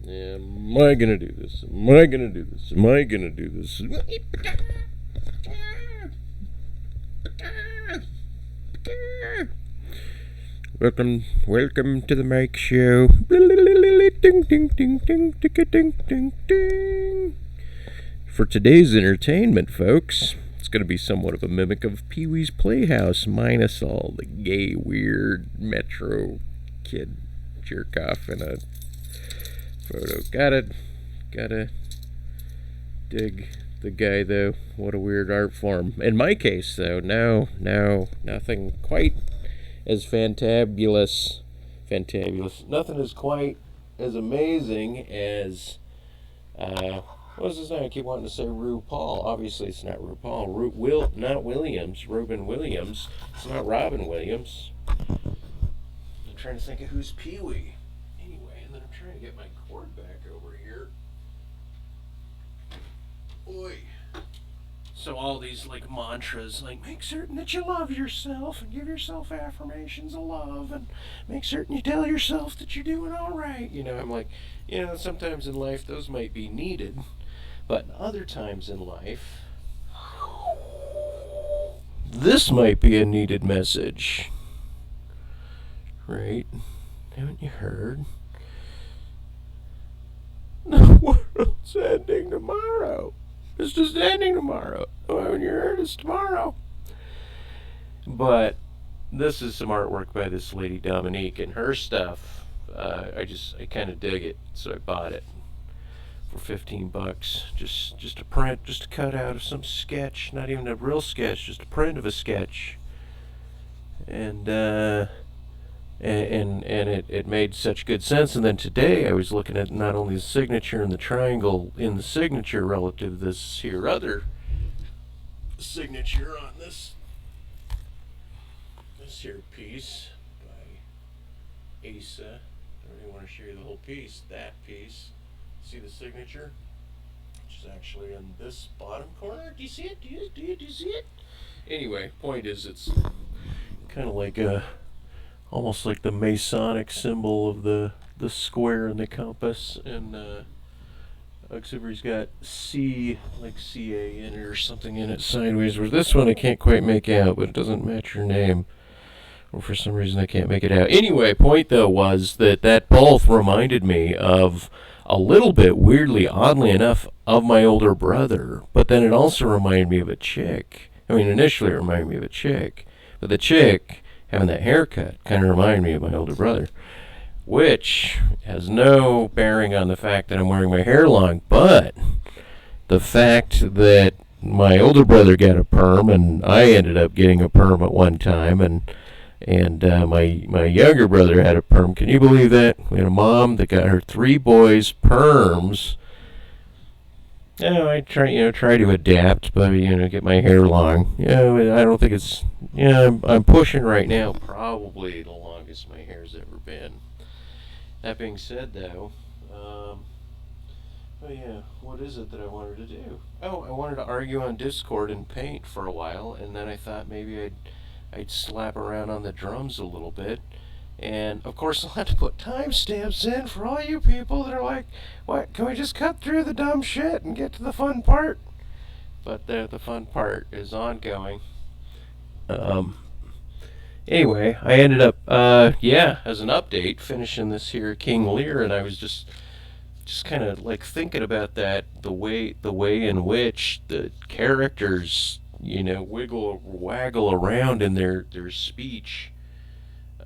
Am I gonna do this? Am I gonna do this? Am I gonna do this? Welcome to the Mike Show. Ding, ding, ding, ding, ding, ding, ding. For today's entertainment, folks, it's going to be somewhat of a mimic of Pee-wee's Playhouse, minus all the gay, weird metro kid jerk off in a photo. Gotta dig the guy, though. What a weird art form. In my case, though, no, nothing quite as fantabulous. Nothing is quite as amazing as, what's his name? I keep wanting to say RuPaul. Obviously, it's not RuPaul. Not Williams. Rubin Williams. It's not Robin Williams. I'm trying to think of who's Pee-wee. Anyway, and then I'm trying to get my cord back over here. Oi. So all these like mantras, like make certain that you love yourself and give yourself affirmations of love and make certain you tell yourself that you're doing all right. I'm like, sometimes in life those might be needed, but other times in life, this might be a needed message. Right? Haven't you heard? The world's ending tomorrow. It's just ending tomorrow. When you heard, it's tomorrow. But this is some artwork by this lady Dominique, and her stuff, I kind of dig it, so I bought it for $15. Just a print, just a cutout of some sketch, not even a real sketch, just a print of a sketch. And it made such good sense. And then today I was looking at not only the signature and the triangle in the signature relative to this here other signature on this here piece by Asa. I don't even want to show you the whole piece. That piece. See the signature? Which is actually in this bottom corner. Do you see it? Do you see it? Anyway, point is it's kind of like almost like the Masonic symbol of the square and the compass, and Auxiliary's got C, like CA in it or something in it sideways, where this one I can't quite make out, but it doesn't match your name. Or for some reason I can't make it out. Anyway, point though was that both reminded me of a little bit, weirdly, oddly enough, of my older brother, but then it also reminded me of a chick. Initially it reminded me of a chick, but the chick having that haircut kind of reminded me of my older brother, which has no bearing on the fact that I'm wearing my hair long, but the fact that my older brother got a perm and I ended up getting a perm at one time, and my younger brother had a perm. Can you believe that? We had a mom that got her 3 boys perms. I try to adapt, but get my hair long. I don't think it's. I'm pushing right now, probably the longest my hair's ever been. That being said, though, what is it that I wanted to do? Oh, I wanted to argue on Discord and paint for a while, and then I thought maybe I'd slap around on the drums a little bit. And, of course, I'll have to put timestamps in for all you people that are like, what, can we just cut through the dumb shit and get to the fun part? But the fun part is ongoing. Anyway, I ended up, as an update, finishing this here King Lear, and I was just kind of like thinking about that, the way in which the characters, waggle around in their speech,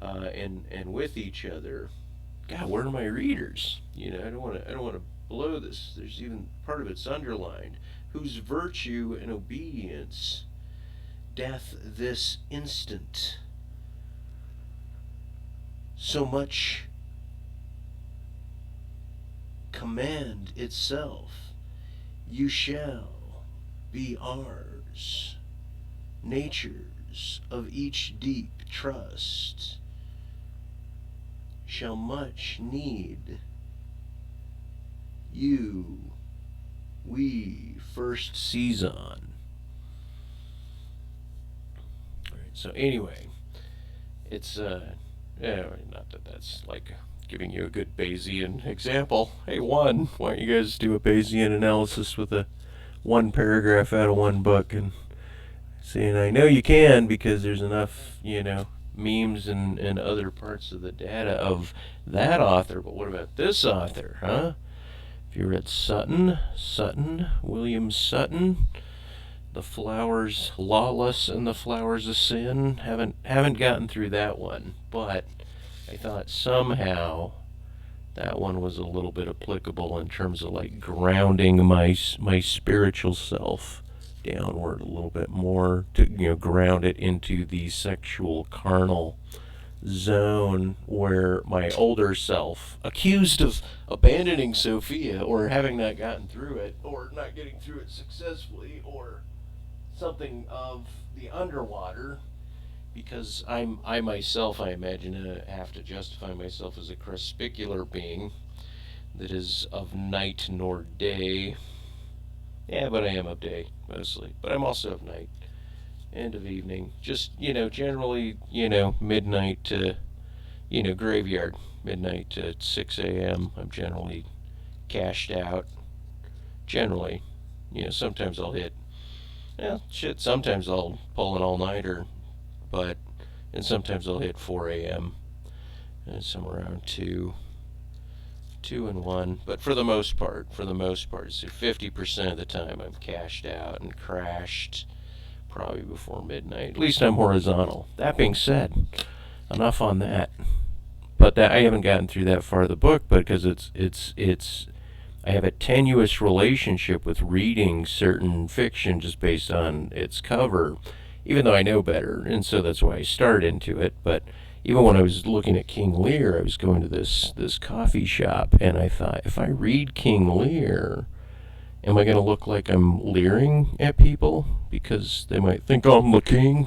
and with each other. God, where are my readers? I don't want to blow this. There's even part of it's underlined. Whose virtue and obedience doth this instant so much command itself, you shall be ours, natures of each deep trust shall much need you we first seize on. Alright, so anyway, it's not that that's like giving you a good Bayesian example. Hey, one, why don't you guys do a Bayesian analysis with a one paragraph out of one book? And saying, I know you can because there's enough, memes and other parts of the data of that author. But what about this author, huh? If you read William Sutton, The Flowers Lawless and the Flowers of Sin, haven't gotten through that one, but I thought somehow that one was a little bit applicable in terms of like grounding my spiritual self downward a little bit more to ground it into the sexual carnal zone where my older self, accused of abandoning Sophia or having not gotten through it or not getting through it successfully or something of the underwater, because I myself, I imagine, have to justify myself as a crespicular being that is of night nor day. Yeah, but I am of day mostly, but I'm also of night and of evening. Just, generally, midnight to, graveyard. Midnight to 6 a.m. I'm generally cashed out. Generally. Sometimes I'll hit, sometimes I'll pull an all-nighter, and sometimes I'll hit 4 a.m. and somewhere around 2 and 1. But for the most part, so 50% of the time I'm cashed out and crashed probably before midnight. At least I'm horizontal. That being said, enough on that. But I haven't gotten through that far of the book because it's I have a tenuous relationship with reading certain fiction just based on its cover, even though I know better, and so that's why I start into it. But even when I was looking at King Lear, I was going to this coffee shop, and I thought, if I read King Lear, am I going to look like I'm leering at people? Because they might think I'm the king.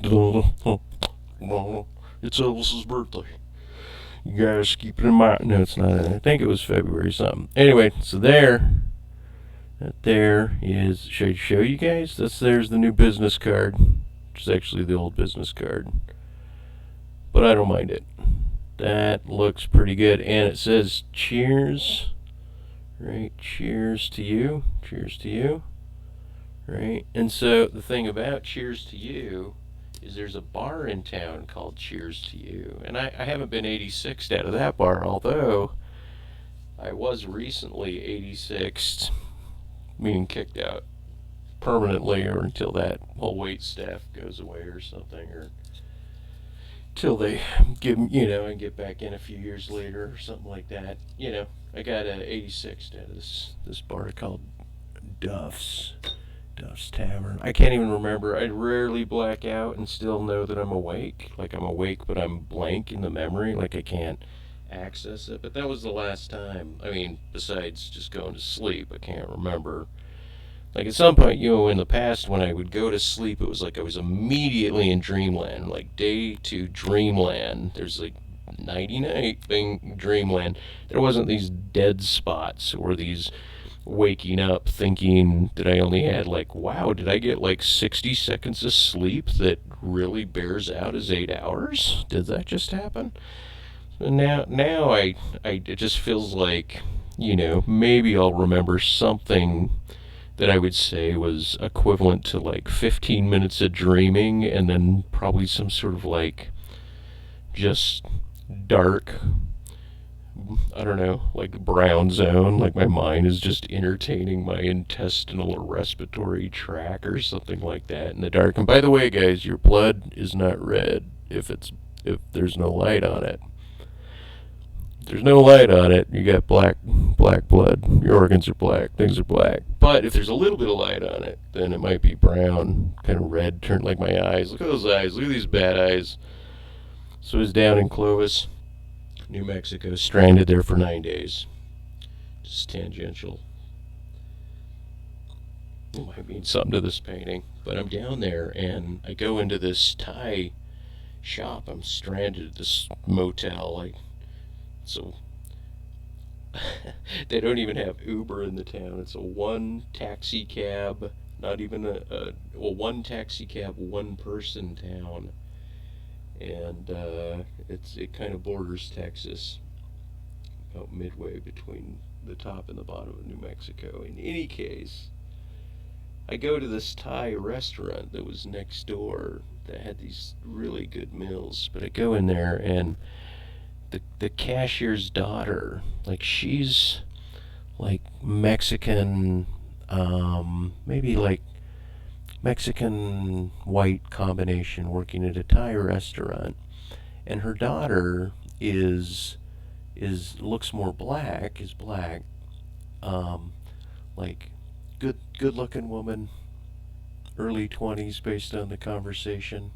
It's Elvis's birthday. You guys keep it in mind. No, it's not. I think it was February something. Anyway, so there is. Should I show you guys? There's the new business card, which is actually the old business card. But I don't mind it. That looks pretty good, and it says cheers. Right, cheers to you. Cheers to you. Right, and so the thing about cheers to you is there's a bar in town called Cheers to You, and I haven't been 86'd out of that bar, although I was recently 86'd, meaning kicked out permanently, or until that whole wait staff goes away or something, or till they give and get back in a few years later or something like that. I got 86'd out of this bar called Duff's Tavern. I can't even remember. I rarely black out and still know that I'm awake. Like I'm awake, but I'm blank in the memory. Like I can't access it. But that was the last time. I mean, besides just going to sleep, I can't remember. Like at some point, in the past when I would go to sleep, it was like I was immediately in dreamland. Like day to dreamland. There's like nighty-night thing, dreamland. There wasn't these dead spots or these waking up thinking that I only had wow, did I get 60 seconds of sleep that really bears out as 8 hours? Did that just happen? Now it just feels like, maybe I'll remember something that I would say was equivalent to 15 minutes of dreaming, and then probably some sort of just dark, I don't know, brown zone, my mind is just entertaining my intestinal or respiratory tract or something like that in the dark. And by the way, guys, your blood is not red if there's no light on it. If there's no light on it, you got black blood. Your organs are black, things are black. But if there's a little bit of light on it, then it might be brown, kind of red, turned like my eyes. Look at those eyes, look at these bad eyes. So I was down in Clovis, New Mexico, stranded there for 9 days. Just tangential. It might mean something to this painting. But I'm down there, and I go into this Thai shop. I'm stranded at this motel. So they don't even have Uber in the town. It's a one taxi cab, not even one taxi cab, one person town. And it kind of borders Texas. about midway between the top and the bottom of New Mexico. In any case, I go to this Thai restaurant that was next door that had these really good meals. But I go in there, and the cashier's daughter, like, she's like Mexican, maybe like Mexican white combination, working at a Thai restaurant, and her daughter is looks more black, is black, um, like good looking woman, early 20s based on the conversation,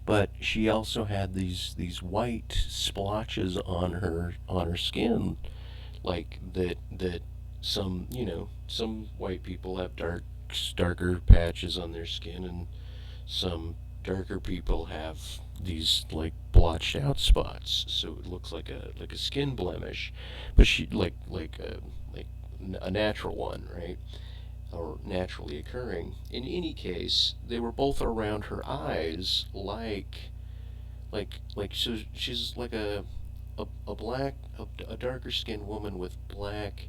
but she also had these white splotches on her skin, like that some, some white people have darker patches on their skin, and some darker people have these like blotched out spots, so it looks like a skin blemish, but she like a natural one, right? Or naturally occurring. In any case, they were both around her eyes, so she's like a black, a darker skinned woman with black,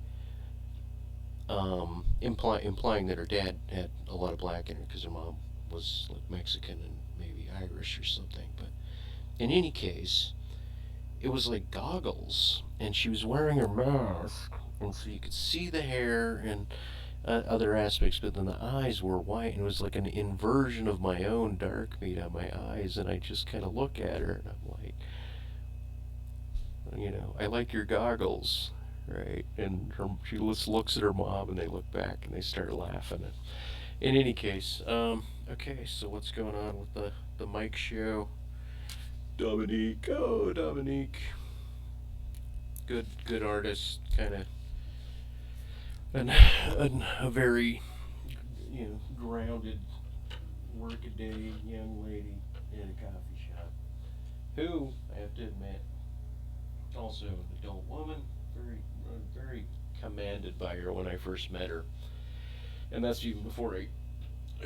implying that her dad had a lot of black in her because her mom was like Mexican and maybe Irish or something. But in any case, it was like goggles, and she was wearing her mask, and so you could see the hair and other aspects, but then the eyes were white, and it was like an inversion of my own dark meat on my eyes, and I just kind of look at her, and I'm like, I like your goggles, right? And she just looks at her mom, and they look back, and they start laughing. And in any case, okay, so what's going on with the Mike show? Dominique, oh Dominique, good artist, kind of, and a very, grounded, workaday young lady in a coffee shop, who I have to admit, also an adult woman, very commanded by her when I first met her, and that's even before I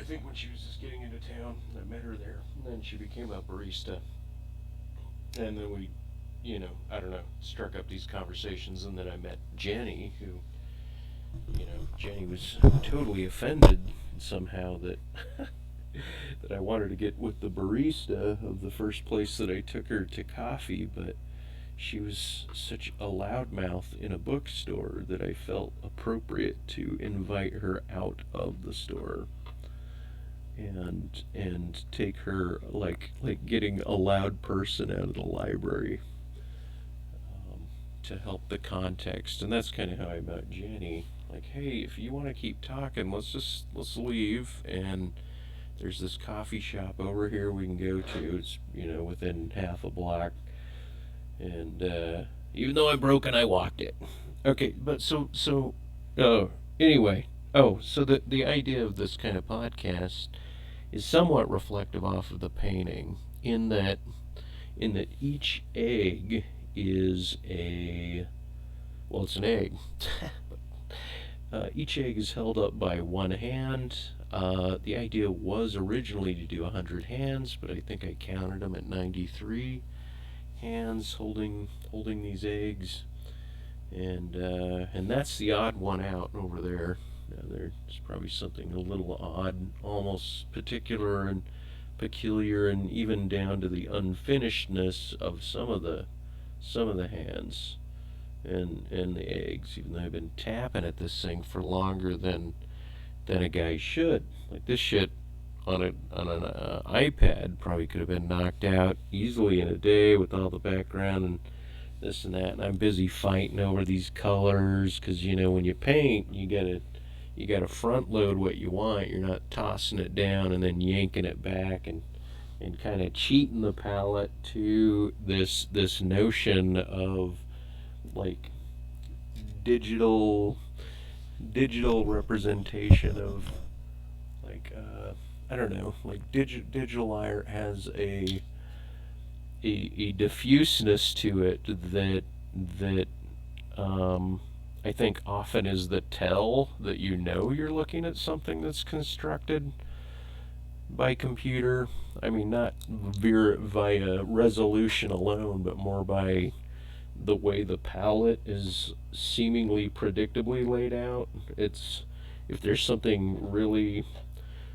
think when she was just getting into town, I met her there, and then she became a barista, and then we, I don't know, struck up these conversations, and then I met Jenny, who, Jenny was totally offended somehow that that I wanted to get with the barista of the first place that I took her to coffee, but she was such a loudmouth in a bookstore that I felt appropriate to invite her out of the store and take her like getting a loud person out of the library, to help the context. And that's kind of how I met Jenny. Like, hey, if you want to keep talking, let's leave, and there's this coffee shop over here we can go to. It's within half a block, and even though I'm broken, I walked it. Okay, but anyway, so the idea of this kind of podcast is somewhat reflective off of the painting, in that each egg is it's an egg. Each egg is held up by one hand. The idea was originally to do 100 hands, but I think I counted them at 93 hands holding these eggs, and that's the odd one out over there. Now, there's probably something a little odd, almost particular and peculiar, and even down to the unfinishedness of some of the hands and the eggs, even though I've been tapping at this thing for longer than a guy should. Like, this shit on an iPad probably could have been knocked out easily in a day with all the background and this and that. And I'm busy fighting over these colors because when you paint, you gotta front load what you want. You're not tossing it down and then yanking it back and kind of cheating the palette to this notion of like digital representation of like I don't know, like digital art has a diffuseness to it that I think often is the tell that you're looking at something that's constructed by computer. I mean, not via resolution alone, but more by the way the palette is seemingly predictably laid out. It's if there's something really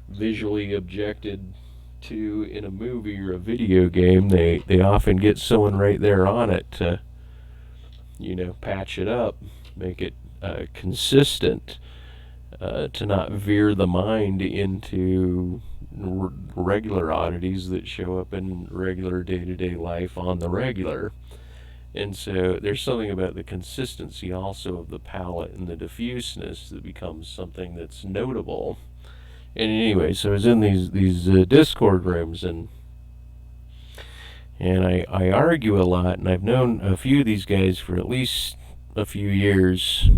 visually objected to in a movie or a video game, they often get someone right there on it to, patch it up, make it consistent, to not veer the mind into regular oddities that show up in regular day-to-day life on the regular. And so there's something about the consistency also of the palette and the diffuseness that becomes something that's notable. And anyway, so I was in these Discord rooms, and I argue a lot, and I've known a few of these guys for at least a few years.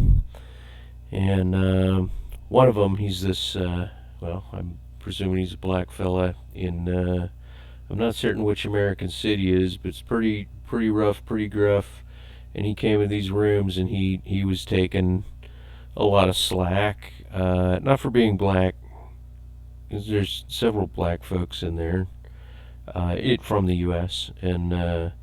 And one of them, he's this, I'm presuming he's a black fella in, I'm not certain which American city it is, but it's pretty rough, pretty gruff. And he came in these rooms, and he was taking a lot of slack, not for being black, because there's several black folks in there, from the U.S. and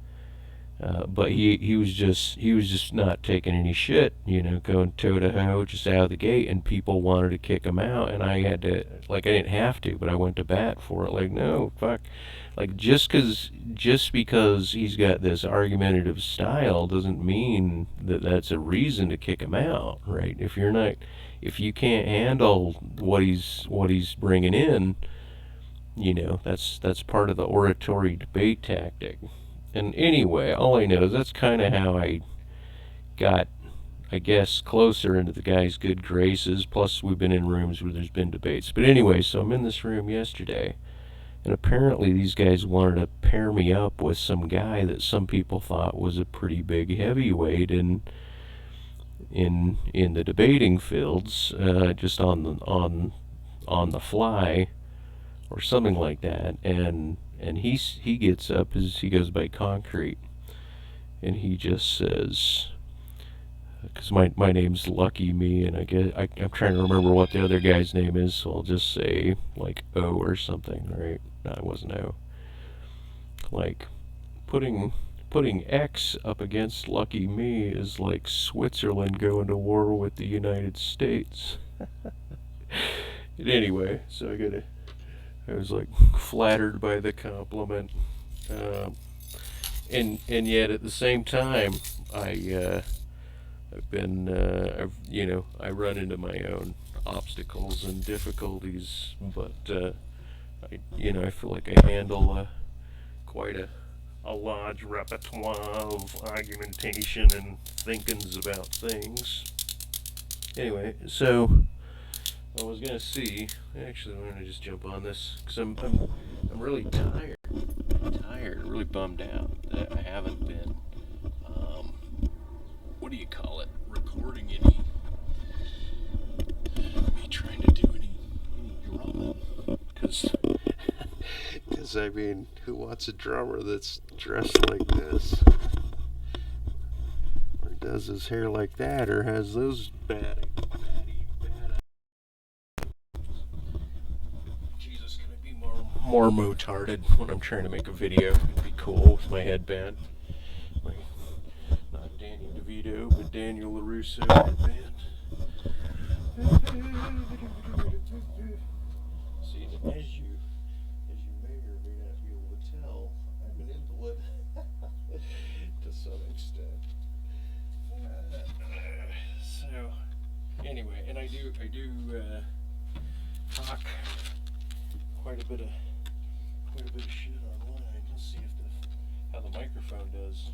but he was just not taking any shit, going toe to toe just out of the gate, and people wanted to kick him out, and I had to, I didn't have to, but I went to bat for it. No, fuck, just because he's got this argumentative style doesn't mean that that's a reason to kick him out, right? If you can't handle what he's bringing in, that's part of the oratory debate tactic. And anyway, all I know is that's kind of how I got, I guess, closer into the guy's good graces. Plus, we've been in rooms where there's been debates. But anyway, so I'm in this room yesterday, and apparently these guys wanted to pair me up with some guy that some people thought was a pretty big heavyweight in the debating fields, just on the fly, or something like that. And he gets up, as he goes by Concrete, and he just says, because my name's Lucky Me, and I'm trying to remember what the other guy's name is, so I'll just say O or something, right? No, it wasn't O. Putting X up against Lucky Me is like Switzerland going to war with the United States. And anyway, so I was flattered by the compliment, and yet at the same time, I run into my own obstacles and difficulties, but I feel like I handle quite a large repertoire of argumentation and thinkings about things. Anyway, so I was gonna see. Actually, I'm gonna just jump on this because I'm really tired. Really bummed out that I haven't been. What do you call it? Recording any? Me trying to do any drama? Because I mean, who wants a drummer that's dressed like this, or does his hair like that, or has those bad. Jesus, can I be more motarded when I'm trying to make a video? It'd be cool with my headband. Not Danny DeVito, but Daniel LaRusso headband. See, as you may or may not be able to tell, I'm an invalid to some extent. So, anyway, and I do talk quite a bit of shit online. Let's see how the microphone does.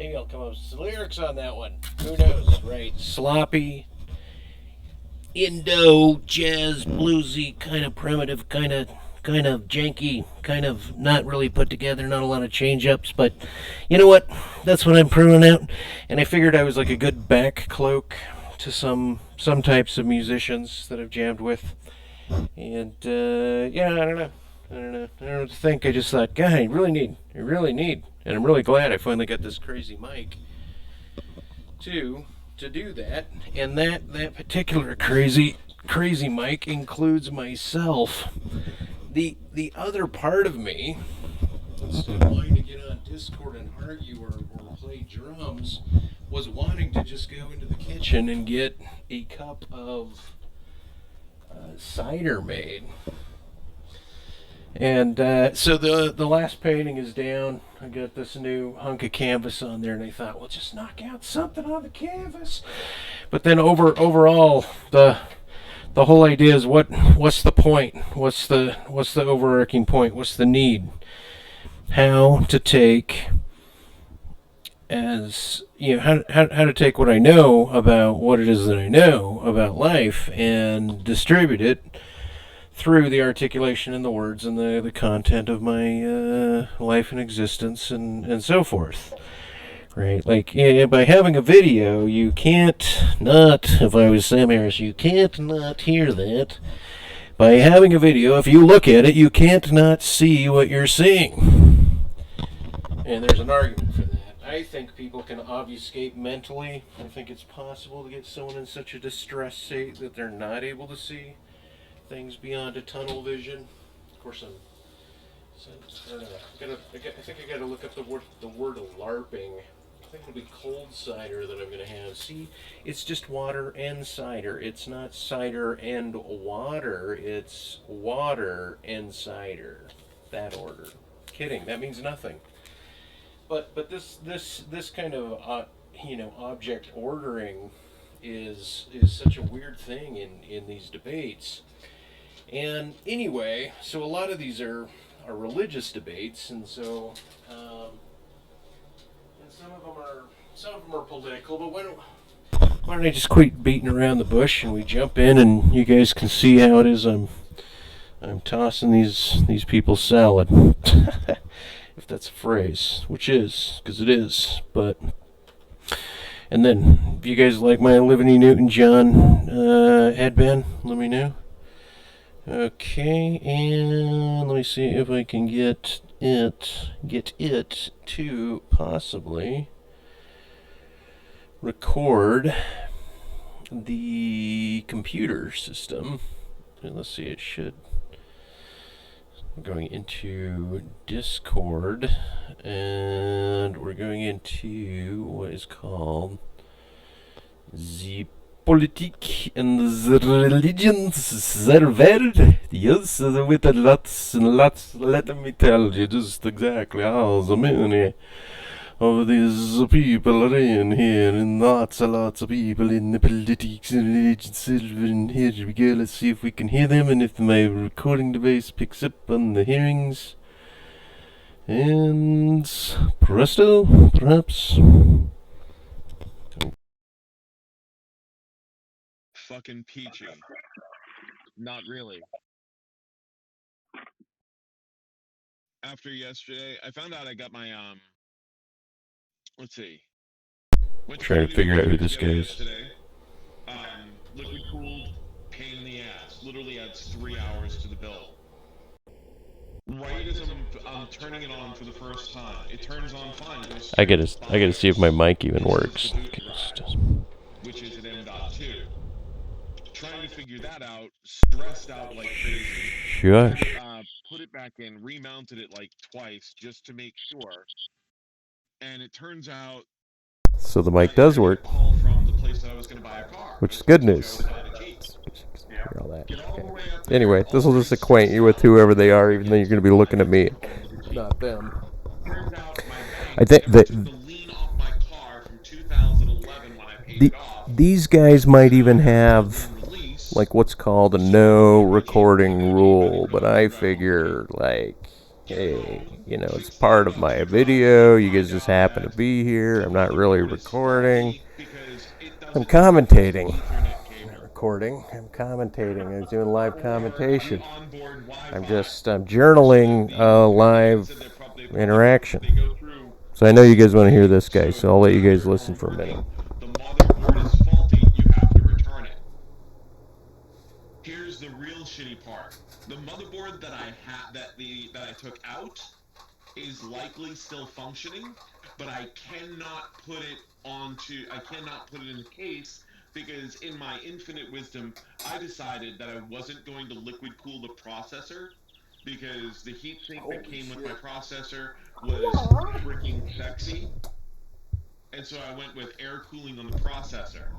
Maybe I'll come up with some lyrics on that one. Who knows, right? Sloppy, Indo, jazz, bluesy, kind of primitive, kind of janky, kind of not really put together, not a lot of change ups, but you know what? That's what I'm pruning out. And I figured I was like a good back cloak to some types of musicians that I've jammed with. And yeah, I don't know. I don't know what to think. I just thought, God, I really need, and I'm really glad I finally got this crazy mic to do that. And that particular crazy mic includes myself. The other part of me, instead of wanting to get on Discord and argue or play drums, was wanting to just go into the kitchen and get a cup of cider made. And so the last painting is down. I got this new hunk of canvas on there, and I thought, well, just knock out something on the canvas. But then overall, the whole idea is what's the point? What's the overarching point? What's the need? How to take as how to take what I know about what it is that I know about life and distribute it through the articulation and the words and the content of my life and existence and so forth. Right? Like, by having a video, you can't not, if I was Sam Harris, you can't not hear that. By having a video, if you look at it, you can't not see what you're seeing. And there's an argument for that. I think people can obfuscate mentally. I think it's possible to get someone in such a distressed state that they're not able to see things beyond a tunnel vision. Of course, I don't know. I think I gotta look up the word LARPing. I think it'll be cold cider that I'm gonna have. See, it's just water and cider. It's not cider and water. It's water and cider. That order. Kidding. That means nothing. But this kind of object ordering is such a weird thing in these debates. And anyway, so a lot of these are religious debates, and so and some of them are political. But why don't I just quit beating around the bush and we jump in, and you guys can see how it is. I'm tossing these people salad, if that's a phrase, which is, because it is. But and then if you guys like my Olivia Newton-John headband, let me know. Okay, and let me see if I can get it to possibly record the computer system. And let's see, it should. We're going into Discord, and we're going into what is called the Politik and the religions server. Yes, with lots and lots. Let me tell you just exactly how the many of these people are in here, and lots of people in the politics and religion server. And here we go. Let's see if we can hear them, and if my recording device picks up on the hearings. And presto, perhaps. Fucking peachy. Not really. After yesterday, I found out I got my let's see. Trying to figure out who this guy is. Liquid cooled, pain in the ass. Literally adds 3 hours to the bill. Right as I'm turning it on for the first time, it turns on fine. I gotta see if my mic even works. Which is at M.2. Trying to figure that out, stressed out like crazy. Shush. Put it back in, remounted it like twice just to make sure. And it turns out. So the mic does work, From the place that I was going to buy a car, which is good news. All that. Okay. Anyway, this will just acquaint you with whoever they are, even though you're going to be looking at me, not them. I think that these guys might even have like what's called a no recording rule, but I figure like hey, it's part of my video. You guys just happen to be here. I'm not really recording. I'm commentating. Not recording. I'm commentating. I'm doing live commentation. I'm journaling live interaction. So I know you guys want to hear this, guys. So I'll let you guys listen for a minute. The motherboard is faulty. You have to return it. Here's the real shitty part. The motherboard that I took out is likely still functioning, but I cannot put it in the case because in my infinite wisdom, I decided that I wasn't going to liquid cool the processor because the heatsink that came with my processor was freaking sexy. And so I went with air cooling on the processor.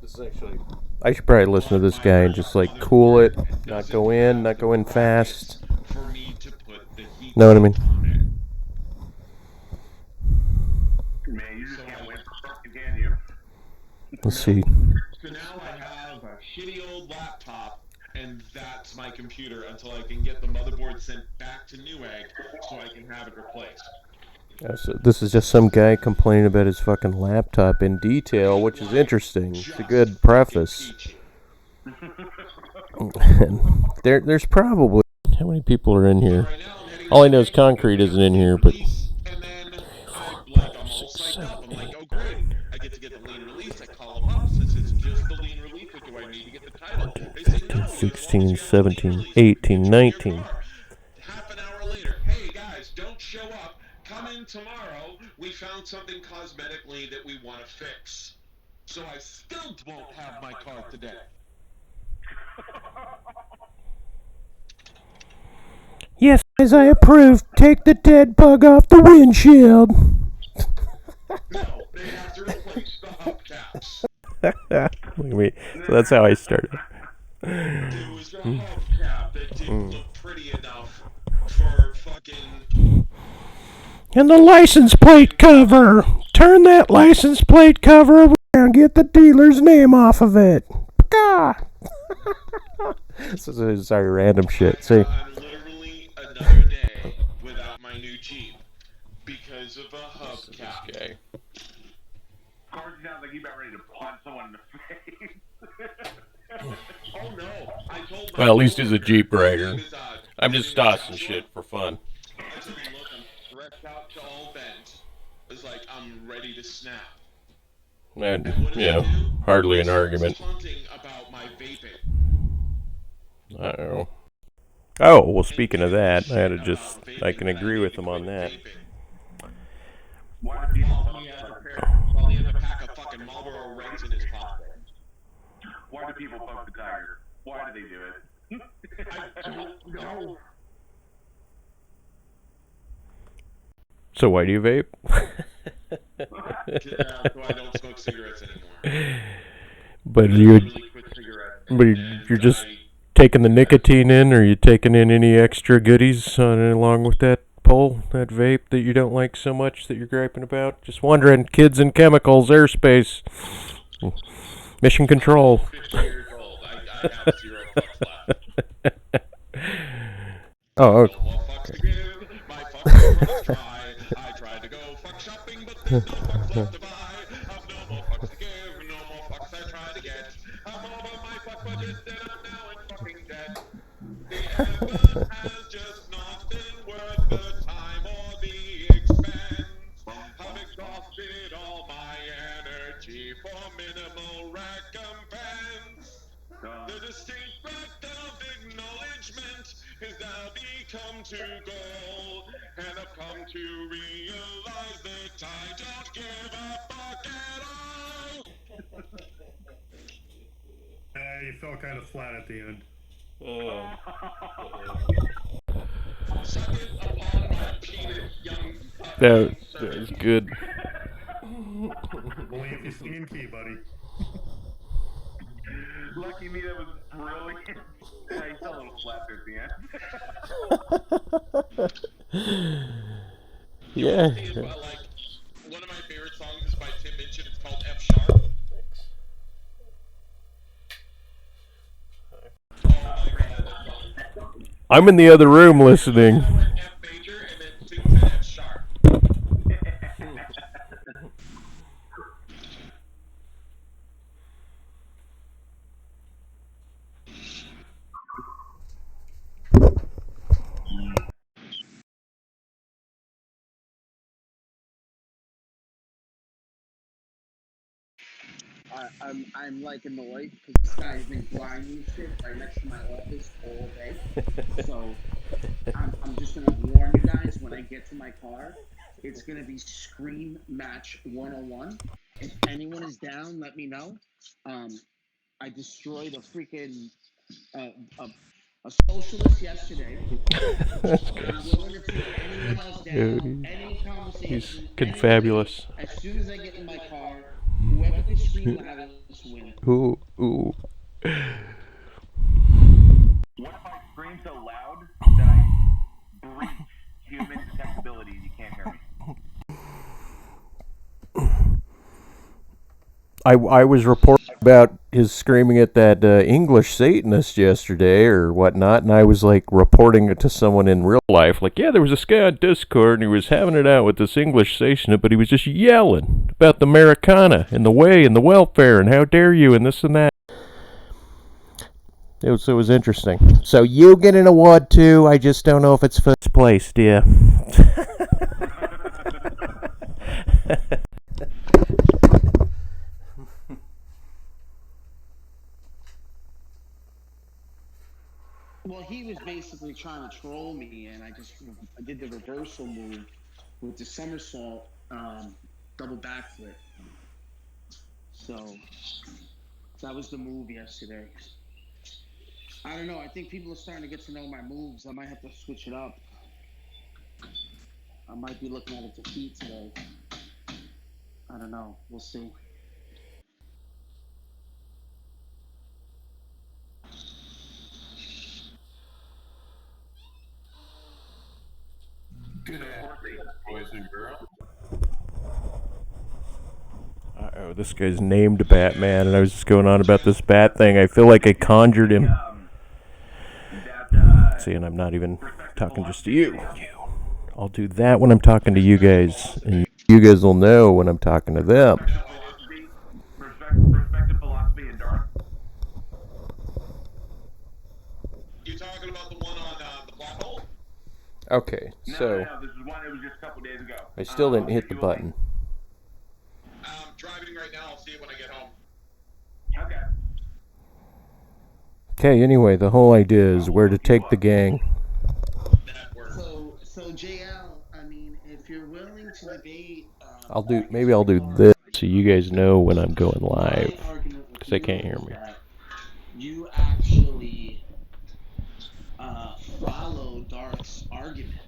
This is actually... I should probably listen to this guy and just cool it, not go in fast. For me to put the heat. Know what I mean? Man, you just can't wait for something, can you? Let's see. So now I have a shitty old laptop, and that's my computer until I can get the motherboard sent back to Newegg so I can have it replaced. So this is just some guy complaining about his fucking laptop in detail, which is interesting. It's a good preface. There's probably... How many people are in here? All I know is Concrete isn't in here, but... And then I'm all psyched up. I'm like, oh great, I get to get the lean release. I call them up, says it's just the lean release, or do I need to get the title? They say no. 16, 17, 18, 19. Half an hour later, hey guys, don't show up. Come in tomorrow. We found something cosmetically that we want to fix. So I still won't have my car today. Yes, as I approve, take the dead bug off the windshield. No, they have to replace the hubcaps. Look at me. So that's how I started. There was a hubcap that didn't look pretty enough for fucking... And the license plate cover. Turn that license plate cover around. Get the dealer's name off of it. This is sorry, random shit. See. I'm literally another day without my new Jeep because of a hubcap. Okay. Carson sounds like you about ready to punch someone in the face. Oh no! I told my Well, at least he's a Jeep rider. His, I'm just tossing shit for fun. I told him, look, I'm stretched out to all bent. It's like I'm ready to snap. And, what does he do? hardly an He starts argument. taunting about my vaping. Uh-oh. Oh, well, speaking of that, I can agree with him on that. Why do people While he has a pack of fucking Marlboro Reds in his pocket. Why do people fuck the tiger? Why do they do it? I don't know. So why do you vape? So I don't smoke cigarettes anymore. But I literally quit cigarettes. you're just taking the nicotine in, or are you taking in any extra goodies along with that pull, that vape that you don't like so much that you're griping about? Just wondering. Kids and chemicals, airspace, mission control. 50 years old. I have 0 fucks left. Oh, okay. No more fucks to give. My fucks were try. I tried to go fuck shopping, but there's no fucks left to buy. I've no more fucks to give. No more fucks I try to get. I'm over my fuck budget and I'm now in fucking debt. The effort has just not been worth the time or the expense. I've exhausted all my energy for minimal recompense. The distinct fact of acknowledgement is now become to goal, and I've come to realize that I don't give a fuck at all. You fell kind of flat at the end. Suck it upon my penis, young. That was good. Only if you sneak and key, buddy. Lucky me, that was brilliant. Yeah, you fell a little flat there at the end. Yeah. Like, one of my favorite songs is by Tim Minchin. It's called F Sharp. Oh my god, that song. I'm in the other room listening. F major I'm like annoyed because this guy's been grinding shit right next to my office all day. So I'm just gonna warn you guys when I get to my car, it's gonna be Scream Match 101. If anyone is down, let me know. I destroyed a freaking uh, a, a socialist yesterday. I'm willing to take anyone else down, any He's conversation, anybody. confabulous. As soon as I get in my car, whoever can scream loudest wins. Ooh. What if I scream so loud that I breach human detectability and you can't hear me? I was reporting about his screaming at that English Satanist yesterday or whatnot, and I was like reporting it to someone in real life. Like, yeah, there was this guy on Discord, and he was having it out with this English Satanist, but he was just yelling about the Americana and the way and the welfare and how dare you and this and that. It was interesting. So you get an award too. I just don't know if it's first place, dear. Well, he was basically trying to troll me, and I did the reversal move with the somersault, double backflip. So that was the move yesterday. I don't know. I think people are starting to get to know my moves. I might have to switch it up. I might be looking at a defeat today. I don't know. We'll see. Good afternoon, boys and girls. Uh-oh, this guy's named Batman, and I was just going on about this bat thing. I feel like I conjured him. See, and I'm not even talking just to you. I'll do that when I'm talking to you guys, and you guys will know when I'm talking to them. Perspective philosophy and Darth. You're talking about the one on the black hole? Okay, so No, this is one. It was just a couple days ago. I still didn't hit the button. I'm driving right now. I'll see it when I get home. Okay. Okay, anyway, the whole idea is where to take the gang. That works. So JL, I mean, if you're willing to debate, I'll do this so you guys know when I'm going live, my argument with because they can't hear is me. that you actually follow Darth's argument,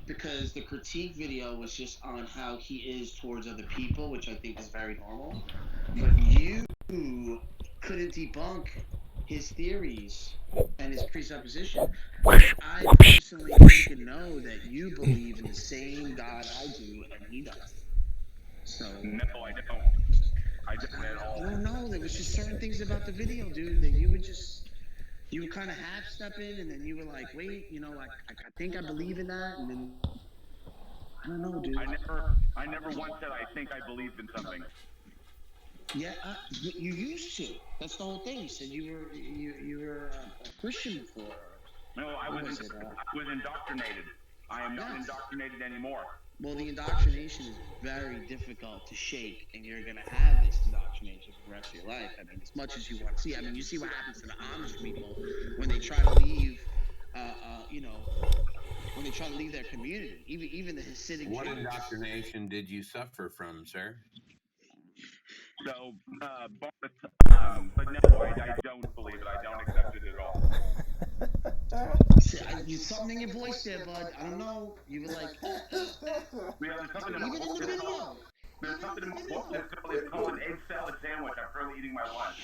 because the critique video was just on how he is towards other people, which I think is very normal. But you couldn't debunk his theories and his presupposition. I personally think and know that you believe in the same God I do, and he does. So No, I don't. I don't at all. I don't know. There was just certain things about the video, dude, that you would kind of half step in, and then you were like, wait, I think I believe in that, and then I don't know, dude. I never once said I think I believed in something. Yeah, you used to. That's the whole thing. You said you were a Christian before. No, I was indoctrinated. I am not indoctrinated anymore. Well, the indoctrination is very difficult to shake, and you're going to have this indoctrination for the rest of your life. I mean, as much as you want to see. I mean, you see what happens to the Amish people when they try to leave, when they try to leave their community. Even the Hasidic What Jews. indoctrination did you suffer from, sir? So, but no, I don't believe it. I don't accept it at all. Something in your voice there, bud. I don't know. You were like, There's something in even in the video. There's something in my book that's called an egg salad sandwich. I'm currently eating my lunch.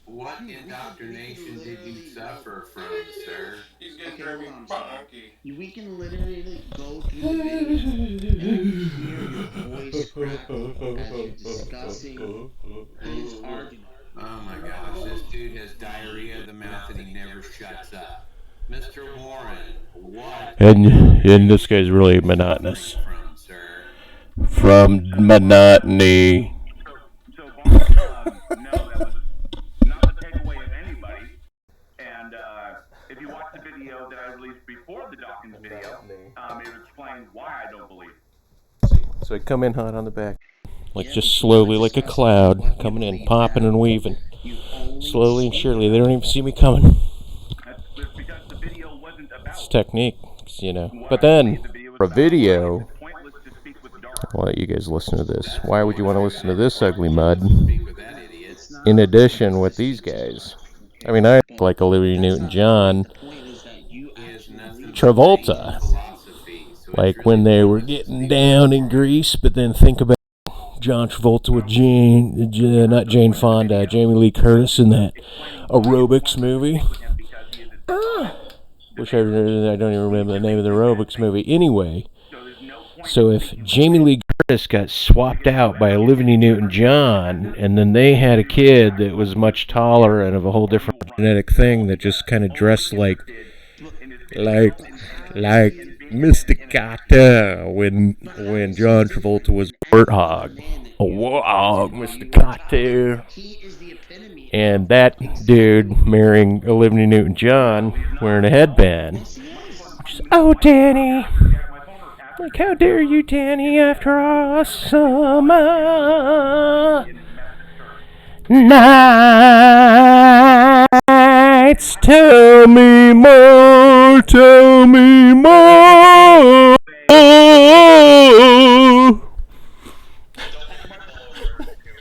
What indoctrination did you suffer from, sir? He's getting very funky. We can literally go through the video and hear your voice crack as you're discussing his argument. Oh my gosh, this dude has diarrhea of the mouth and he never shuts up. Mr. Warren, what? And this guy's really monotonous. From, sir? From monotony. So no, that was not the takeaway of anybody. And if you watch the video that I released before the Dawkins video, it explains why I don't believe. So I come in hot on the back. like just slowly, like a cloud, coming in, popping and weaving, slowly and surely. They don't even see me coming. That's because the video wasn't about. It's technique, you know. But then, for a video, It's pointless to speak with Darth. I'll let you guys listen to this. Why would you want to listen to this ugly mud? Speak with that idiot. In addition, with these guys, I mean, I like Olivia Newton-John, He has nothing but Travolta, philosophy. So it's like really when they were pointless to getting speak down with in Greece. But then think about John Travolta with not Jane Fonda, Jamie Lee Curtis in that aerobics movie. Which I don't even remember the name of the aerobics movie. Anyway, so if Jamie Lee Curtis got swapped out by Olivia Newton-John, and then they had a kid that was much taller and of a whole different genetic thing that just kind of dressed like Mr. Carter when John Travolta was a warthog. A warthog, Mr. Carter. And that dude marrying Olivia Newton-John wearing a headband. Just, oh, Danny. Like, how dare you, Danny, after our summer nights. Tell me more, tell me more.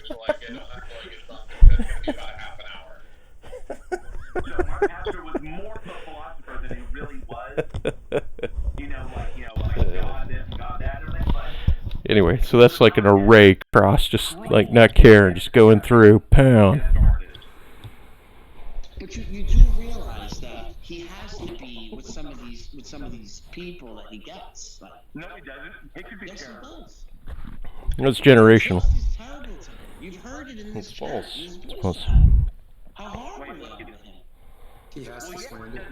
So my pastor was more of a philosopher than he really was. Like God this and God that, everything. But Anyway, so that's like an array cross, just like not caring, just going through, pound. But you do realize that he has to be with some of these people that he gets. Like, no, he doesn't. It could be yes, he terrible. does. It's generational. It's terrible to him. You've heard it in this It's false. chat. It's false. How horrible is it? He has to swing it.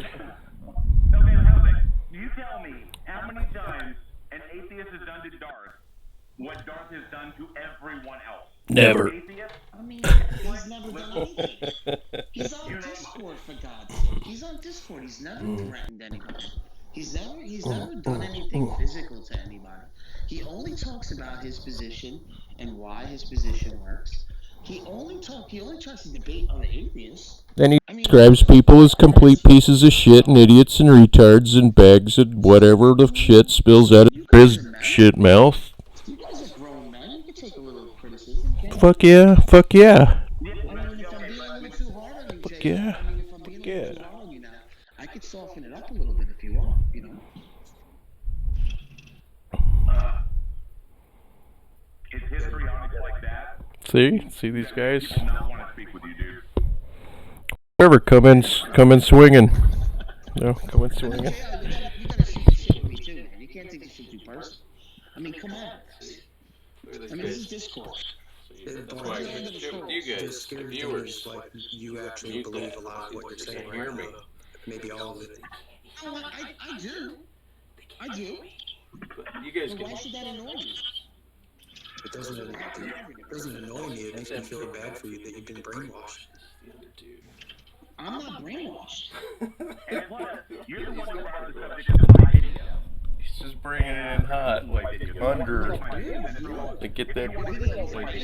Okay, Jose, you tell me how many times an atheist has done to Darth what Darth has done to everyone else. Never. Atheist? I mean, he's never done anything. He's on Discord, for God's sake. He's on Discord. He's never threatened anybody. He's never done anything physical to anybody. He only talks about his position and why his position works. He only tries to debate other atheists. Then he describes people as complete pieces of shit and idiots and retards and bags and whatever the shit spills out of his shit mouth. You guys are grown men. You can take a little criticism. Fuck yeah, fuck yeah. I mean, if I'm being a little too hard on you, Fuck Jay, yeah. I mean, if I'm being a little too hard on you now, I could soften it up a little bit if you want, you know? Is history honest like that? See these guys? I do not want to speak with you, dude. Whatever, come in swinging. No, come in swinging. Yeah, you gotta shoot the shit with me too, man. You can't take this shit too personal. I mean, come on. I mean, this is Discourse. That's why it's joke with you The guys, the scary thing viewers. is, like, you actually believe a lot of what you're saying Can't hear right me. now. Maybe all of it. Oh, I do. I do. You guys But why can. should that annoy you? It doesn't annoy me. It makes me feel bad for you that you've been brainwashed. I'm not brainwashed. And plus, you're the one who brought up the subject of my video. He's just bringing it in hot, like under, to get that like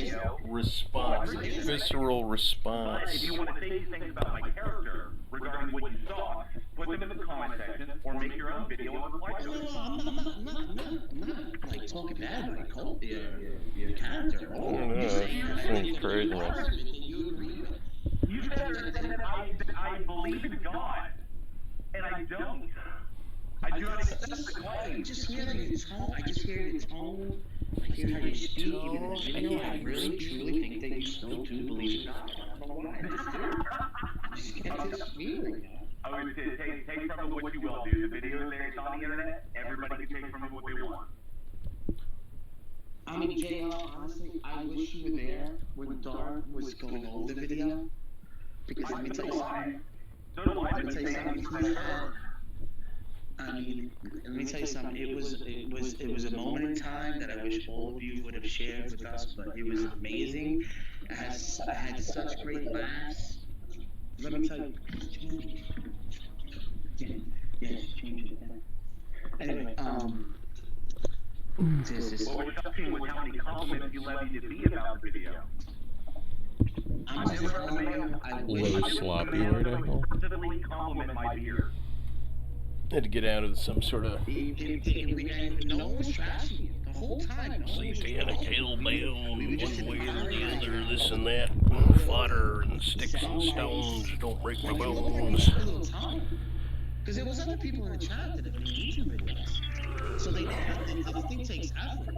response, visceral response. If you want to say these things about my character regarding what you saw, put them in the comment section or make your own video and reply to it. I'm not like talking bad about your character. I'm just saying that I Seems think crazy, it's man. that you agree with. You said that I believe in God, and I don't. I do not accept the I claim. just hear your tone. I just hear your tone. I hear how you speak. Even in the video, I really truly think that you still do believe in God. I don't know why. I just do. I just get this feeling. I would say take from it what you will, dude. The video's there, it's on the internet. Everybody can take from it what they want. I mean, JR, honestly, I wish you were there when Darth was going over the video. Because let me tell you something. So do I, Let me but tell you say something. I mean, let me tell you something. It was a moment in time that I wish all of you would have shared with us, but it was amazing. I had such great laughs. Let me tell you. Yeah, change it. Anyway, What was shocking was how many compliments you levied at me about the video. I'm just telling you, I wish Low sloppy word, I call. Positively compliment my beard. Had to get out of some sort of no one was trashing you the whole time. No one was satanic hell bound, We were just one way in or the the other, this and that, fodder and sticks and stones, don't break my bones. Because there was other people in the chat that have made YouTube videos. So they know that this thing takes effort.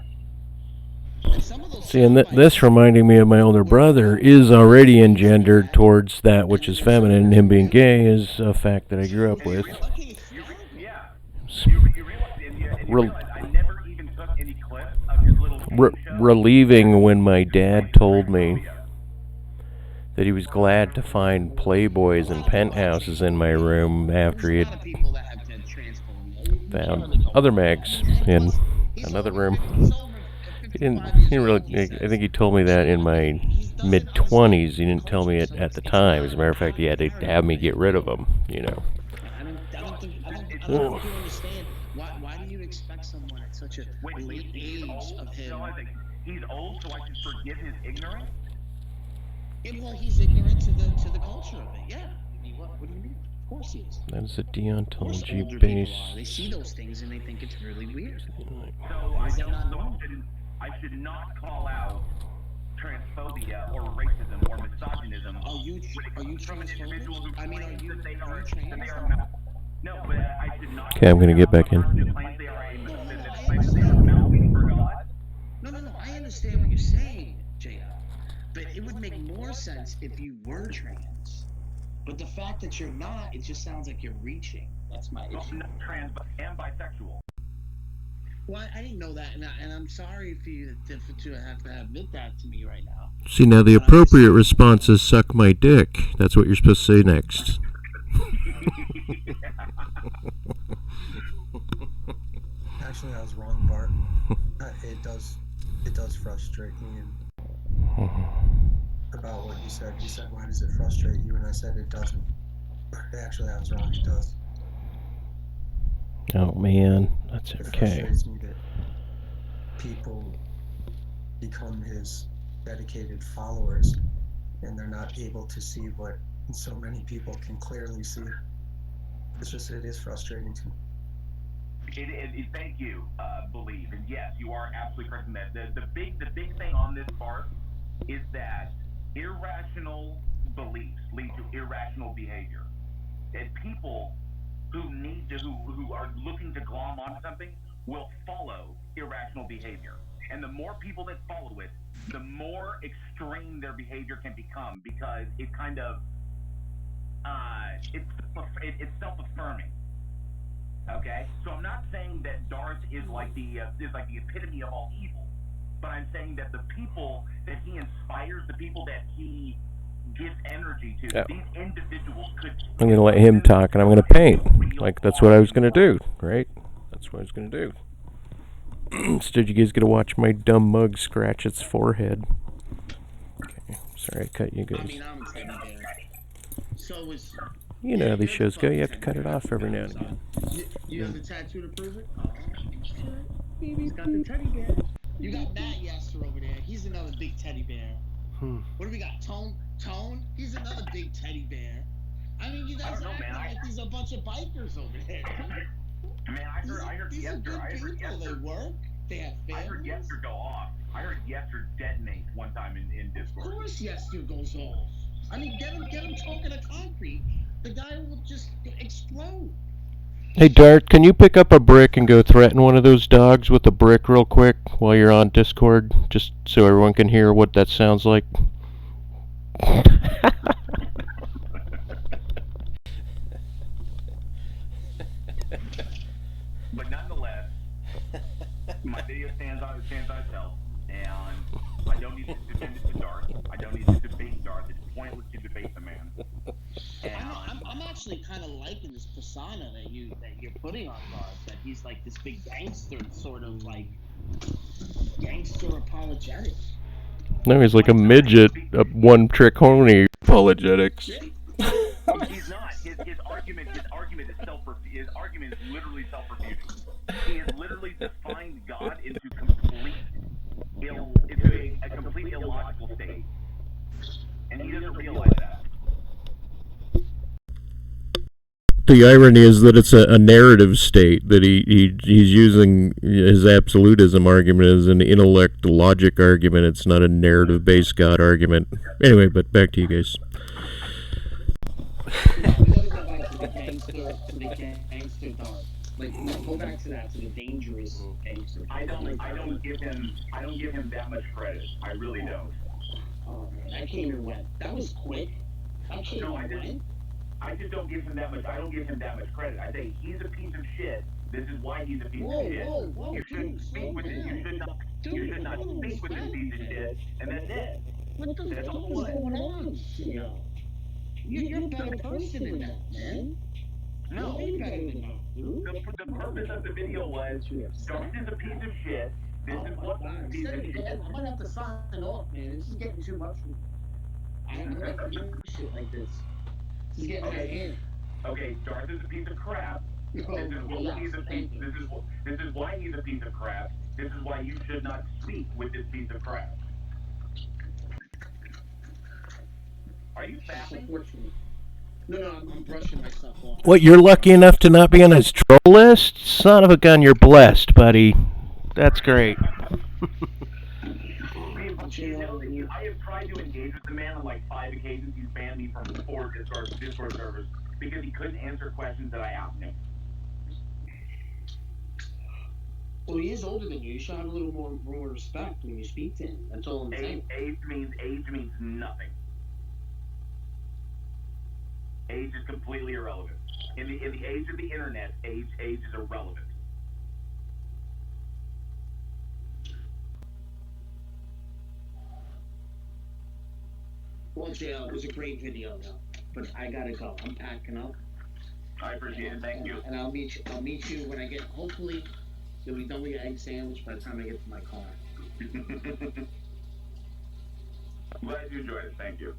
And some of those See, and this reminding me of my older brother is already engendered towards that which is feminine, and him being gay is a fact that I grew up with. You realize I never even took any clips of his little game show. Relieving when my dad told me that he was glad to find Playboys and penthouses in my room after he had found other mags in another room. He didn't really, I think he told me that in my mid-20s. He didn't tell me it at the time. As a matter of fact, he had to have me get rid of them, you know. I don't think you understand. Why do you expect someone at such a late age of him? No, I think he's old, so I should forgive his ignorance. Yeah, well, he's ignorant to the culture of it. Yeah. I mean, what do you mean? Of course he is. That is a deontology They base. see those things and they think it's really weird. So I should not call out transphobia or racism or misogynism. Are you transphobic? I mean, are you trans? No, but I should not. Okay, I'm going to get back in. No, I understand what you're saying, J.L. But it would make more sense if you were trans. But the fact that you're not, it just sounds like you're reaching. That's my issue. I'm not trans, but I am bisexual. Well, I didn't know that, and I'm sorry for you to have to admit that to me right now. See, now the appropriate response is suck my dick. That's what you're supposed to say next. Actually, I was wrong, Bart. It does frustrate me. And about what you said. You said, why does it frustrate you? And I said, it doesn't. Actually, I was wrong. It does. Oh, man. That's It okay. frustrates me that people become his dedicated followers and they're not able to see what so many people can clearly see. It is frustrating to me. Thank you, Believe. And yes, you are absolutely correct in that. The big thing on this part is that irrational beliefs lead to irrational behavior. And people who are looking to glom onto something will follow irrational behavior. And the more people that follow it, the more extreme their behavior can become, because it kind of it's self-affirming. Okay, so I'm not saying that Darth is like the epitome of all evil, but I'm saying that the people that he inspires, the people that he gives energy to, these individuals could. I'm going to let him talk, and I'm going to paint. Like, that's what I was going to do, right? That's what I was going to do. Instead, you guys get to watch my dumb mug scratch its forehead. Okay, sorry I cut you guys. I mean, I'm a teddy bear. So is. You know how these shows go. You have to cut it off every now and again. You have the tattoo to prove it? Oh, he's got the teddy bear. You got Matt Yester over there. He's another big teddy bear. What do we got? Tone? He's another big teddy bear. I mean, you guys are acting like these are a bunch of bikers over there. Man, I heard these are good people. They work. They have families. I heard Yester go off. I heard Yester detonate one time in Discourse. Of course Yester goes off. I mean, get him talking to concrete. The guy will just explode. Hey, Dart, can you pick up a brick and go threaten one of those dogs with a brick real quick while you're on Discord, just so everyone can hear what that sounds like? But nonetheless, my video stands on itself, and I don't need to defend it to Darth. I don't need to debate Darth. It's pointless to debate the man. I'm actually kind of liking this persona that you're putting on Darth. That he's like this big gangster, sort of like gangster apologetic. No, he's like a midget, a one-trick pony apologetics. He's not. His argument is literally self-refuting. He has literally defined God into the irony is that it's a narrative state, that he's using his absolutism argument as an intellect logic argument. It's not a narrative-based God argument. Anyway, but back to you guys. Gangster Darth. Like, go back to that, to the dangerous gangster. I don't give him that much credit. I really don't. Oh man, that came and went. That was quick. That came and went. I just don't give him that much. I don't give him that much credit. I say he's a piece of shit. This is why he's a piece of shit. Whoa, you shouldn't speak with it. You should not speak with this piece of shit. And that's it. What the fuck is going on? You're a better person than that, man. No. You're better than that, dude. The purpose of the video was Darth is a piece of shit. This is what piece of shit. I might have to sign off, man. This is getting too much for me. I don't have to do shit like this. This is getting out of hand. Okay, Darth is a piece of crap. This is why he's a piece. This is why he's a piece of crap. This is why you should not speak with this piece of crap. Are you fapping? No, I'm brushing myself off. What, you're lucky enough to not be on his troll list? Son of a gun, you're blessed, buddy. That's great. I have tried to engage with the man on like 5 occasions. He's banned me from 4 Discord servers because he couldn't answer questions that I asked him. Well, he is older than you. You should have a little more respect when you speak to him. That's all I'm saying. Age means nothing. Age is completely irrelevant. In the age of the internet, age is irrelevant. Well, JL, it was a great video, though. But I gotta go. I'm packing up. I appreciate it. Thank you. And I'll meet you when I get. Hopefully, you'll be done with your egg sandwich by the time I get to my car. I'm glad you enjoyed it. Thank you.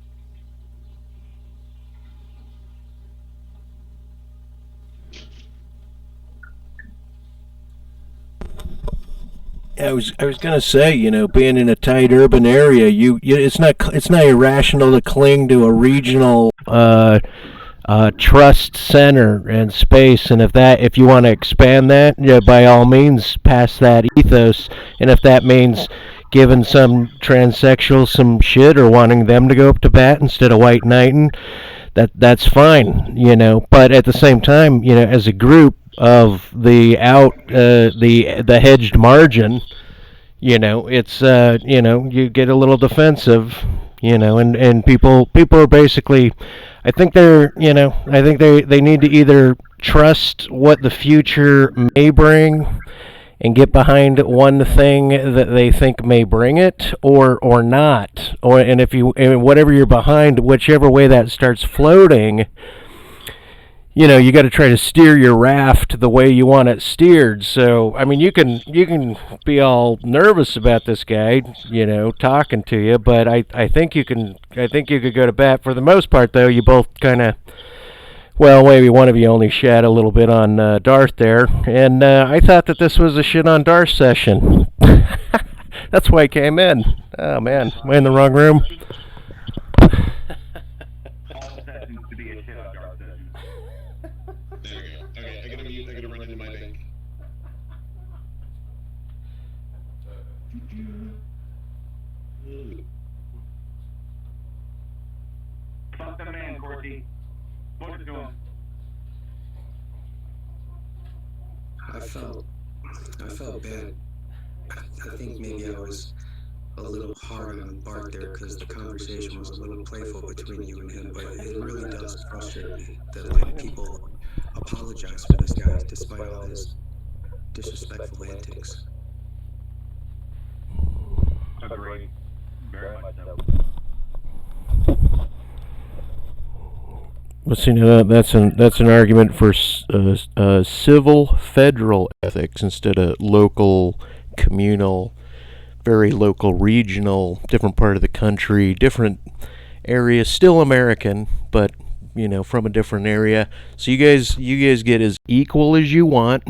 I was gonna say, being in a tight urban area, it's not irrational to cling to a regional trust center and space, and if you want to expand that, by all means, pass that ethos, and if that means giving some transsexual some shit or wanting them to go up to bat instead of white knighting, that's fine, But at the same time, as a group of the hedged margin, it's you get a little defensive, and people are basically, I think they need to either trust what the future may bring and get behind one thing that they think may bring it, or not, and whatever you're behind, whichever way that starts floating, you got to try to steer your raft the way you want it steered. So, I mean, you can be all nervous about this guy, talking to you, but I think you could go to bat. For the most part, though, you both kind of, well, maybe one of you only shat a little bit on Darth there, and I thought that this was a shit on Darth session. That's why I came in. Oh man, am I in the wrong room? All sessions to be a shit on Darth session. There we go. Okay, I gotta run into my bank. Fuck the man, Corky. Put it to him. I felt bad. I think maybe I was a little hard on Bart there because the conversation was a little playful between you and him, but it really does frustrate me that people apologize for this guy despite all his disrespectful antics. Agreed. Very much so. Well, see, that's an argument for civil federal ethics instead of local, communal, very local, regional, different part of the country, different area, still American, but from a different area. So you guys get as equal as you want,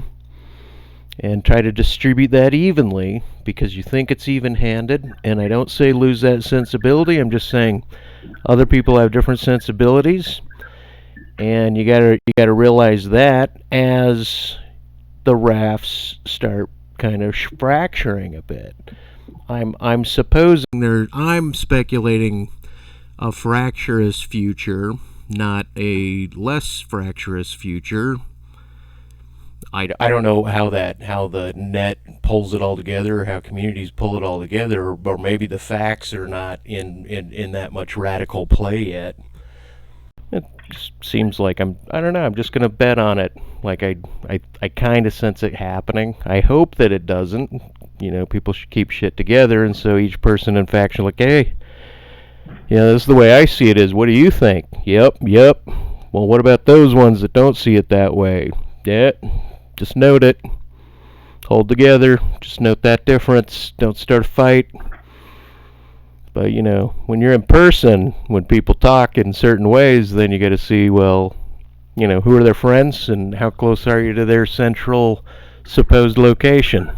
and try to distribute that evenly because you think it's even-handed. And I don't say lose that sensibility. I'm just saying other people have different sensibilities. And you gotta realize that as the rafts start kind of fracturing a bit. I'm speculating a fractious future, not a less fractious future. I don't know how the net pulls it all together, or how communities pull it all together, or maybe the facts are not in that much radical play yet. It just seems like I don't know, I'm just gonna bet on it. Like I kind of sense it happening. I hope that it doesn't. People should keep shit together, and so each person in faction like, hey, this is the way I see it. Is what do you think? Yep. Well, what about those ones that don't see it that way? Yeah, just note it. Hold together. Just note that difference. Don't start a fight. But when you're in person, when people talk in certain ways, then you got to see, well, who are their friends and how close are you to their central supposed location?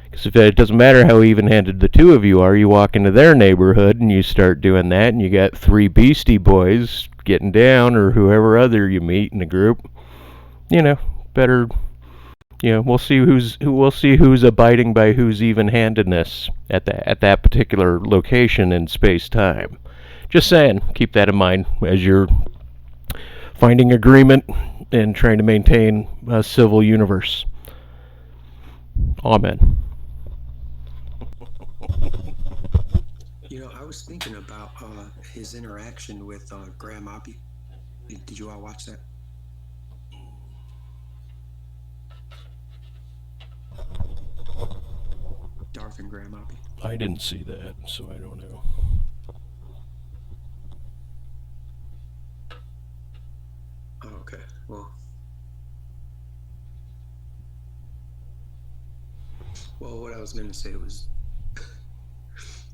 Because if it doesn't matter how even-handed the two of you are, you walk into their neighborhood and you start doing that, and you got three Beastie Boys getting down, or whoever other you meet in the group. Better. We'll see who's abiding by whose even-handedness at that particular location in space-time. Just saying, keep that in mind as you're finding agreement and trying to maintain a civil universe. Amen. I was thinking about his interaction with Graham Oppie. Did you all watch that? Darth and Graham Oppie. I didn't see that, so I don't know. Oh, okay. Well, what I was going to say was,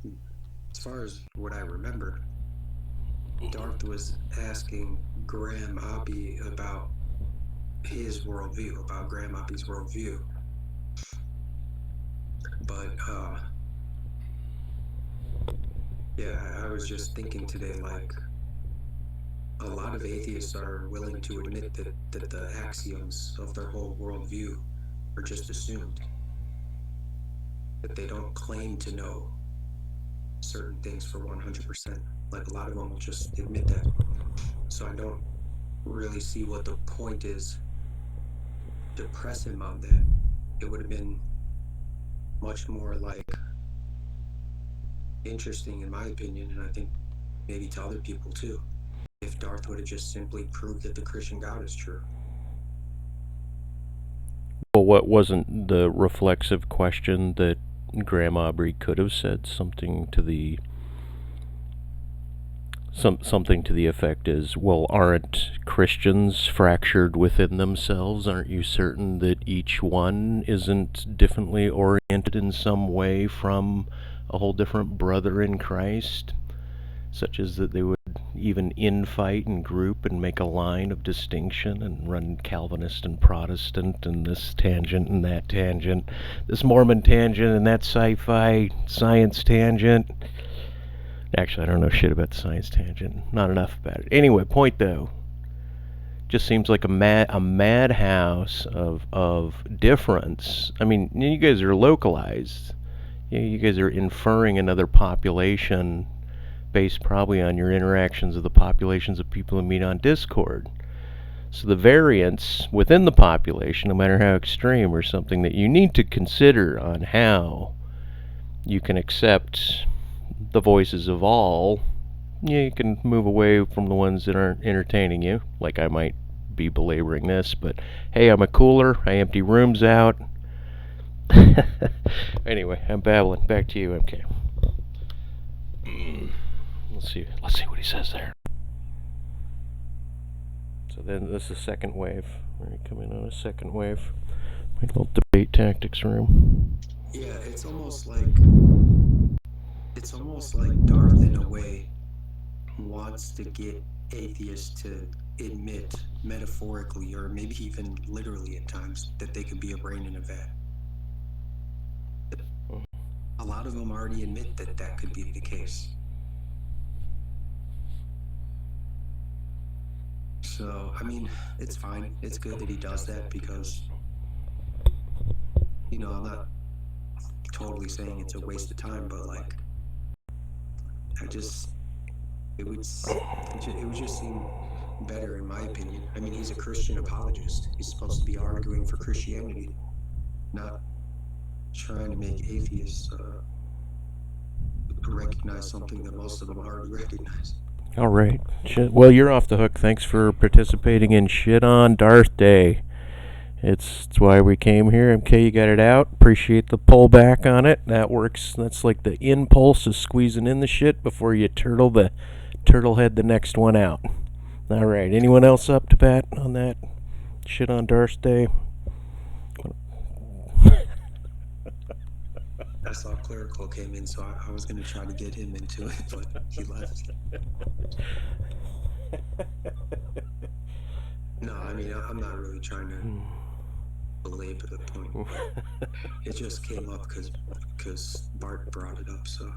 as far as what I remember, Darth was asking Graham Oppie about his worldview, about Graham Oppie's worldview. But, yeah, I was just thinking today, like, a lot of atheists are willing to admit that the axioms of their whole worldview are just assumed. That they don't claim to know certain things for 100%. Like, a lot of them will just admit that. So I don't really see what the point is to press him on that. It would have been much more, like, interesting, in my opinion, and I think maybe to other people too, if Darth would have just simply proved that the Christian God is true. Well, what wasn't the reflexive question that Graham Oppie could have said something to the effect is, well, aren't Christians fractured within themselves? Aren't you certain that each one isn't differently oriented in some way from a whole different brother in Christ? Such as that they would even infight and group and make a line of distinction and run Calvinist and Protestant and this tangent and that tangent, this Mormon tangent and that sci-fi science tangent. Actually, I don't know shit about the science tangent. Not enough about it. Anyway, point though, just seems like a madhouse of difference. I mean, you guys are localized. You guys are inferring another population based probably on your interactions with the populations of people who meet on Discord. So the variance within the population, no matter how extreme, are something that you need to consider on how you can accept the voices of all. You can move away from the ones that aren't entertaining you, like I might be belaboring this, but hey, I'm a cooler, I empty rooms out. Anyway, I'm babbling. Back to you, MK. Let's see what he says there. So then this is second wave. We're coming on a second wave. My little debate tactics room. Yeah, it's almost like Darth in a way wants to get atheists to admit metaphorically, or maybe even literally at times, that they could be a brain in a vat. A lot of them already admit that that could be the case. So, I mean, it's fine. It's good that he does that because, you know, I'm not totally saying it's a waste of time, but like, it would just seem better in my opinion. I mean, he's a Christian apologist. He's supposed to be arguing for Christianity, not trying to make atheists recognize something that most of them already recognize. All right. Well, you're off the hook. Thanks for participating in Shit on Darth Day. It's why we came here. MK, you got it out. Appreciate the pullback on it. That works. That's like the impulse of squeezing in the shit before you turtlehead the next one out. All right. Anyone else up to bat on that Shit on Darth Day? I saw Clerical came in, so I was going to try to get him into it, but he left. No, I mean, I'm not really trying to belabor the point. It just came up because Bart brought it up, so.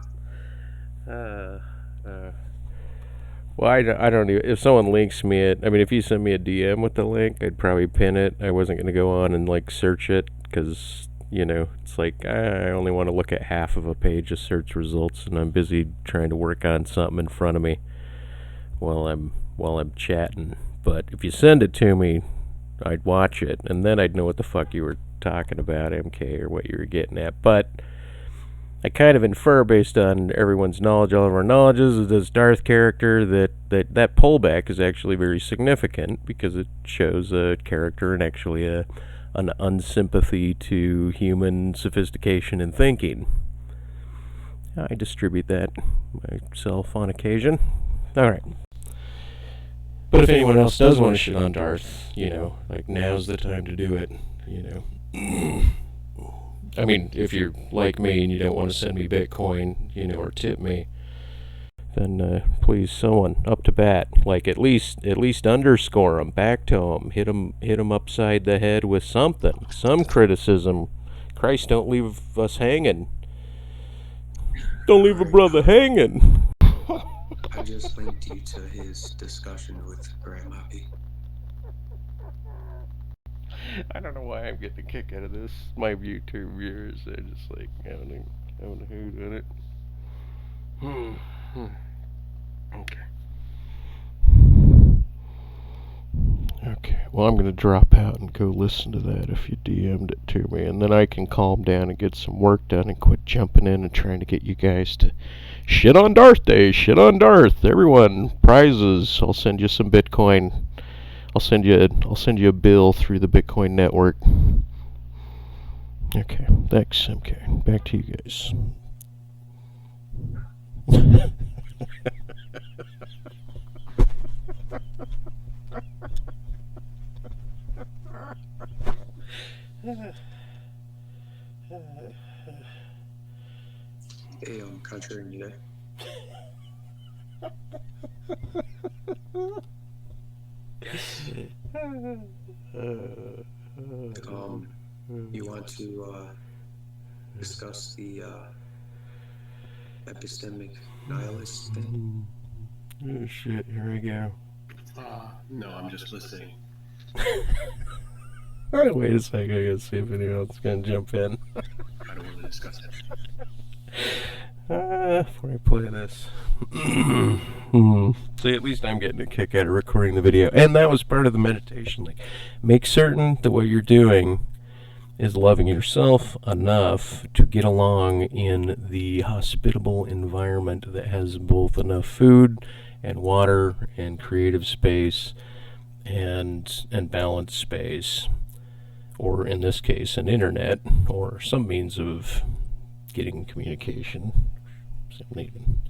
Well, I don't even, if someone links me it, I mean, if you send me a DM with the link, I'd probably pin it. I wasn't going to go on and, like, search it, because, you know, it's like, I only want to look at half of a page of search results, and I'm busy trying to work on something in front of me while I'm chatting. But if you send it to me, I'd watch it, and then I'd know what the fuck you were talking about, MK, or what you were getting at. But I kind of infer, based on everyone's knowledge, all of our knowledges of this Darth character, that pullback is actually very significant, because it shows a character and actually an unsympathy to human sophistication and thinking. I distribute that myself on occasion. All right. But if anyone else does want to shit on Darth, you know, like, now's the time to do it, you know. I mean, if you're like me and you don't want to send me Bitcoin, you know, or tip me, then please, someone up to bat, like, at least underscore them, back to them, hit them upside the head with something, some criticism. Christ, don't leave us hanging. Don't leave a brother hanging. I just linked you to his discussion with Grandma P. I don't know why I'm getting a kick out of this. My YouTube viewers, they're just like, I don't know who did it. Okay, well, I'm going to drop out and go listen to that if you DM'd it to me, and then I can calm down and get some work done and quit jumping in and trying to get you guys to shit on Darth Day, shit on Darth. Everyone, prizes. I'll send you some Bitcoin. I'll send you a bill through the Bitcoin network. Okay, thanks, MK. Back to you guys. Hey, contrary, you there? You want to discuss the epistemic nihilist thing? Oh shit, here we go. No, I'm just listening. Alright, wait a second, I gotta see if anyone else is gonna jump in. I don't want to discuss it. Before I play this. See, at least I'm getting a kick out of recording the video. And that was part of the meditation. Like, make certain that what you're doing is loving yourself enough to get along in the hospitable environment that has both enough food and water and creative space and balanced space, or in this case an internet or some means of getting communication. I'm even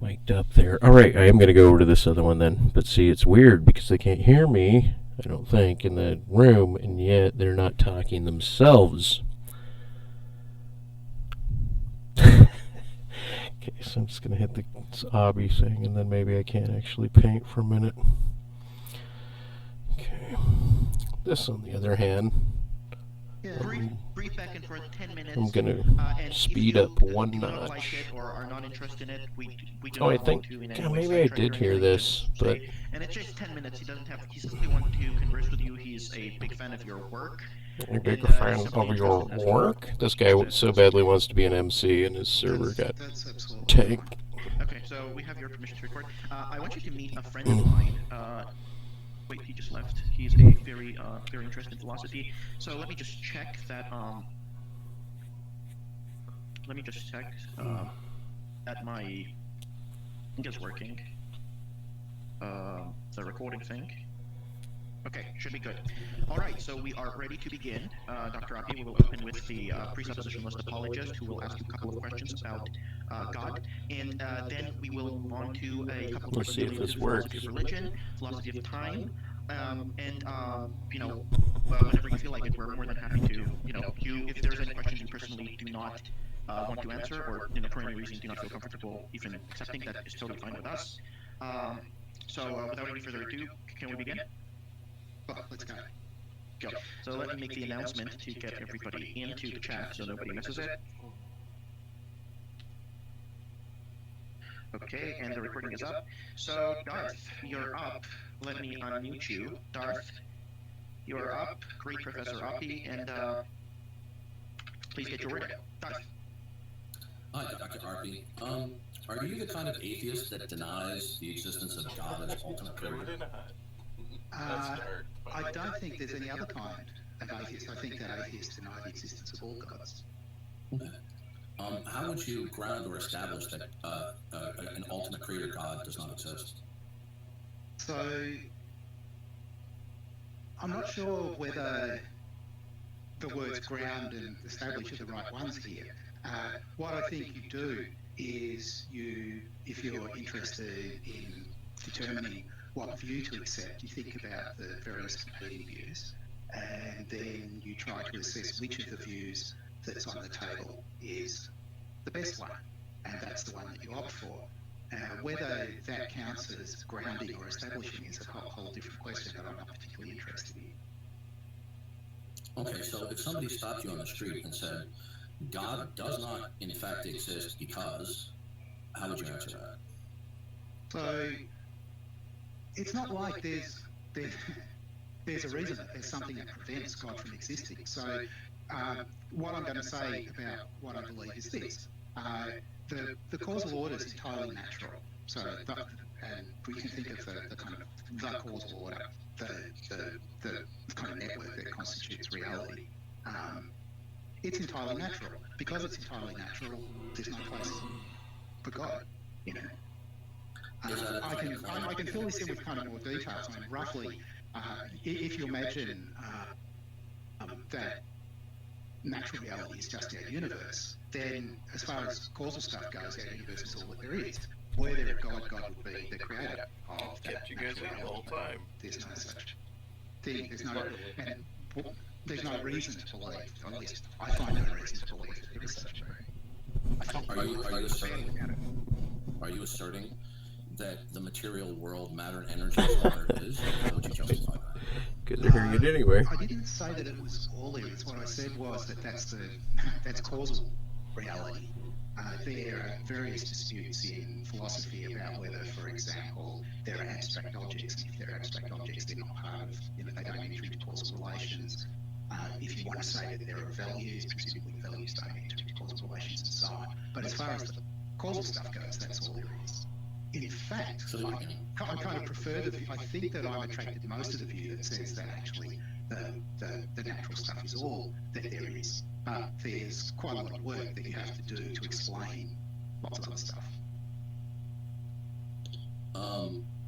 mic'd up there. Alright, I am going to go over to this other one then. But see, it's weird because they can't hear me, I don't think, in the room, and yet they're not talking themselves. Okay, so I'm just going to hit this obby thing, and then maybe I can actually paint for a minute. Okay. This, on the other hand... Yeah, brief sit back and for 10 minutes. I'm gonna and speed if up one do not like notch. it or are not interested in it, we do Oh, I not think want to in any God, way maybe I sidetrack you did or hear anything, this, just but say, and it's just 10 minutes. He simply want to converse with you. He's a big fan of your work. I'm a big And, fan simply of your interested in asking work. This guy so badly wants to be an MC, and his server got That's absolutely tanked. Okay, so we have your permission to record. I want you to meet a friend of mine. Wait, he just left. He's a very interested in philosophy. So let me just check that. Let me just check at my. I think it's working. The recording thing. Okay, should be good. All right, so we are ready to begin. Dr. Api, we will open with the presuppositionalist apologist, who will ask you a couple of questions about God, and then we will move on to a couple of Let's questions see if related this to philosophy works. of religion, philosophy of time, and you know, whenever you feel like it, we're more than happy to, you know, if there's any questions you personally do not want to answer, or you know, for any reason do not feel comfortable even accepting, that is totally fine with us. So without any further ado, can we begin? Oh, let's go. Go. So let me make the announcement to get everybody into the chat so nobody misses it. Okay, and the recording is up. So Darth, you're up. Let me unmute you. Darth, you're up. Great, Professor Api, and please get your word out. Darth. Hi, Dr. Api. Are you the kind of atheist that denies the existence of God as ultimate creator? I don't think there's any other kind of atheist. I think that atheists deny the existence of all gods. How would you ground or establish that an ultimate creator God does not exist? So, I'm not sure whether the words ground and establish are the right ones here. What I think you do is if you're interested in determining what view to accept, you think about the various competing views, and then you try to assess which of the views that's on the table is the best one, and that's the one that you opt for. Whether that counts as grounding or establishing is a whole different question that I'm not particularly interested in. Okay, so if somebody stopped you on the street and said, God does not in fact exist because, how would you answer that? So, it's not like there's a reason that there's something that prevents God from existing. So what I'm going to say about what I believe is this. The causal order is entirely natural. So, and we can think of the kind of the causal order, the kind of network that constitutes reality. It's entirely natural. Because it's entirely natural, there's no place for God, you know. I can fill this in with kind of more details. I mean, roughly, if you imagine that natural reality is just our universe, then as far as causal stuff goes, our universe is all that there is. Were there a God, God would be the creator of that Kept you guys natural up the whole reality. time. There's no such thing. There's no reason to believe, or at least I find no reason to believe that there is such a thing. Are you asserting that the material world, matter and energy is all there is? How would you justify that? Because they're hearing it anyway. I didn't say that it was all there is. What I said was that that's causal reality. There are various disputes in philosophy about whether, for example, there are abstract objects. If there are abstract objects, they're not part of, they don't enter into causal relations. If you want to say that there are values, presumably values don't enter into causal relations and so on. But as far as the causal stuff goes, that's all there is. In fact, I kind of prefer I think that I'm attracted most of the view that says that actually the natural stuff is all that there is. But there's quite a lot of work that you have to do to explain lots of other stuff.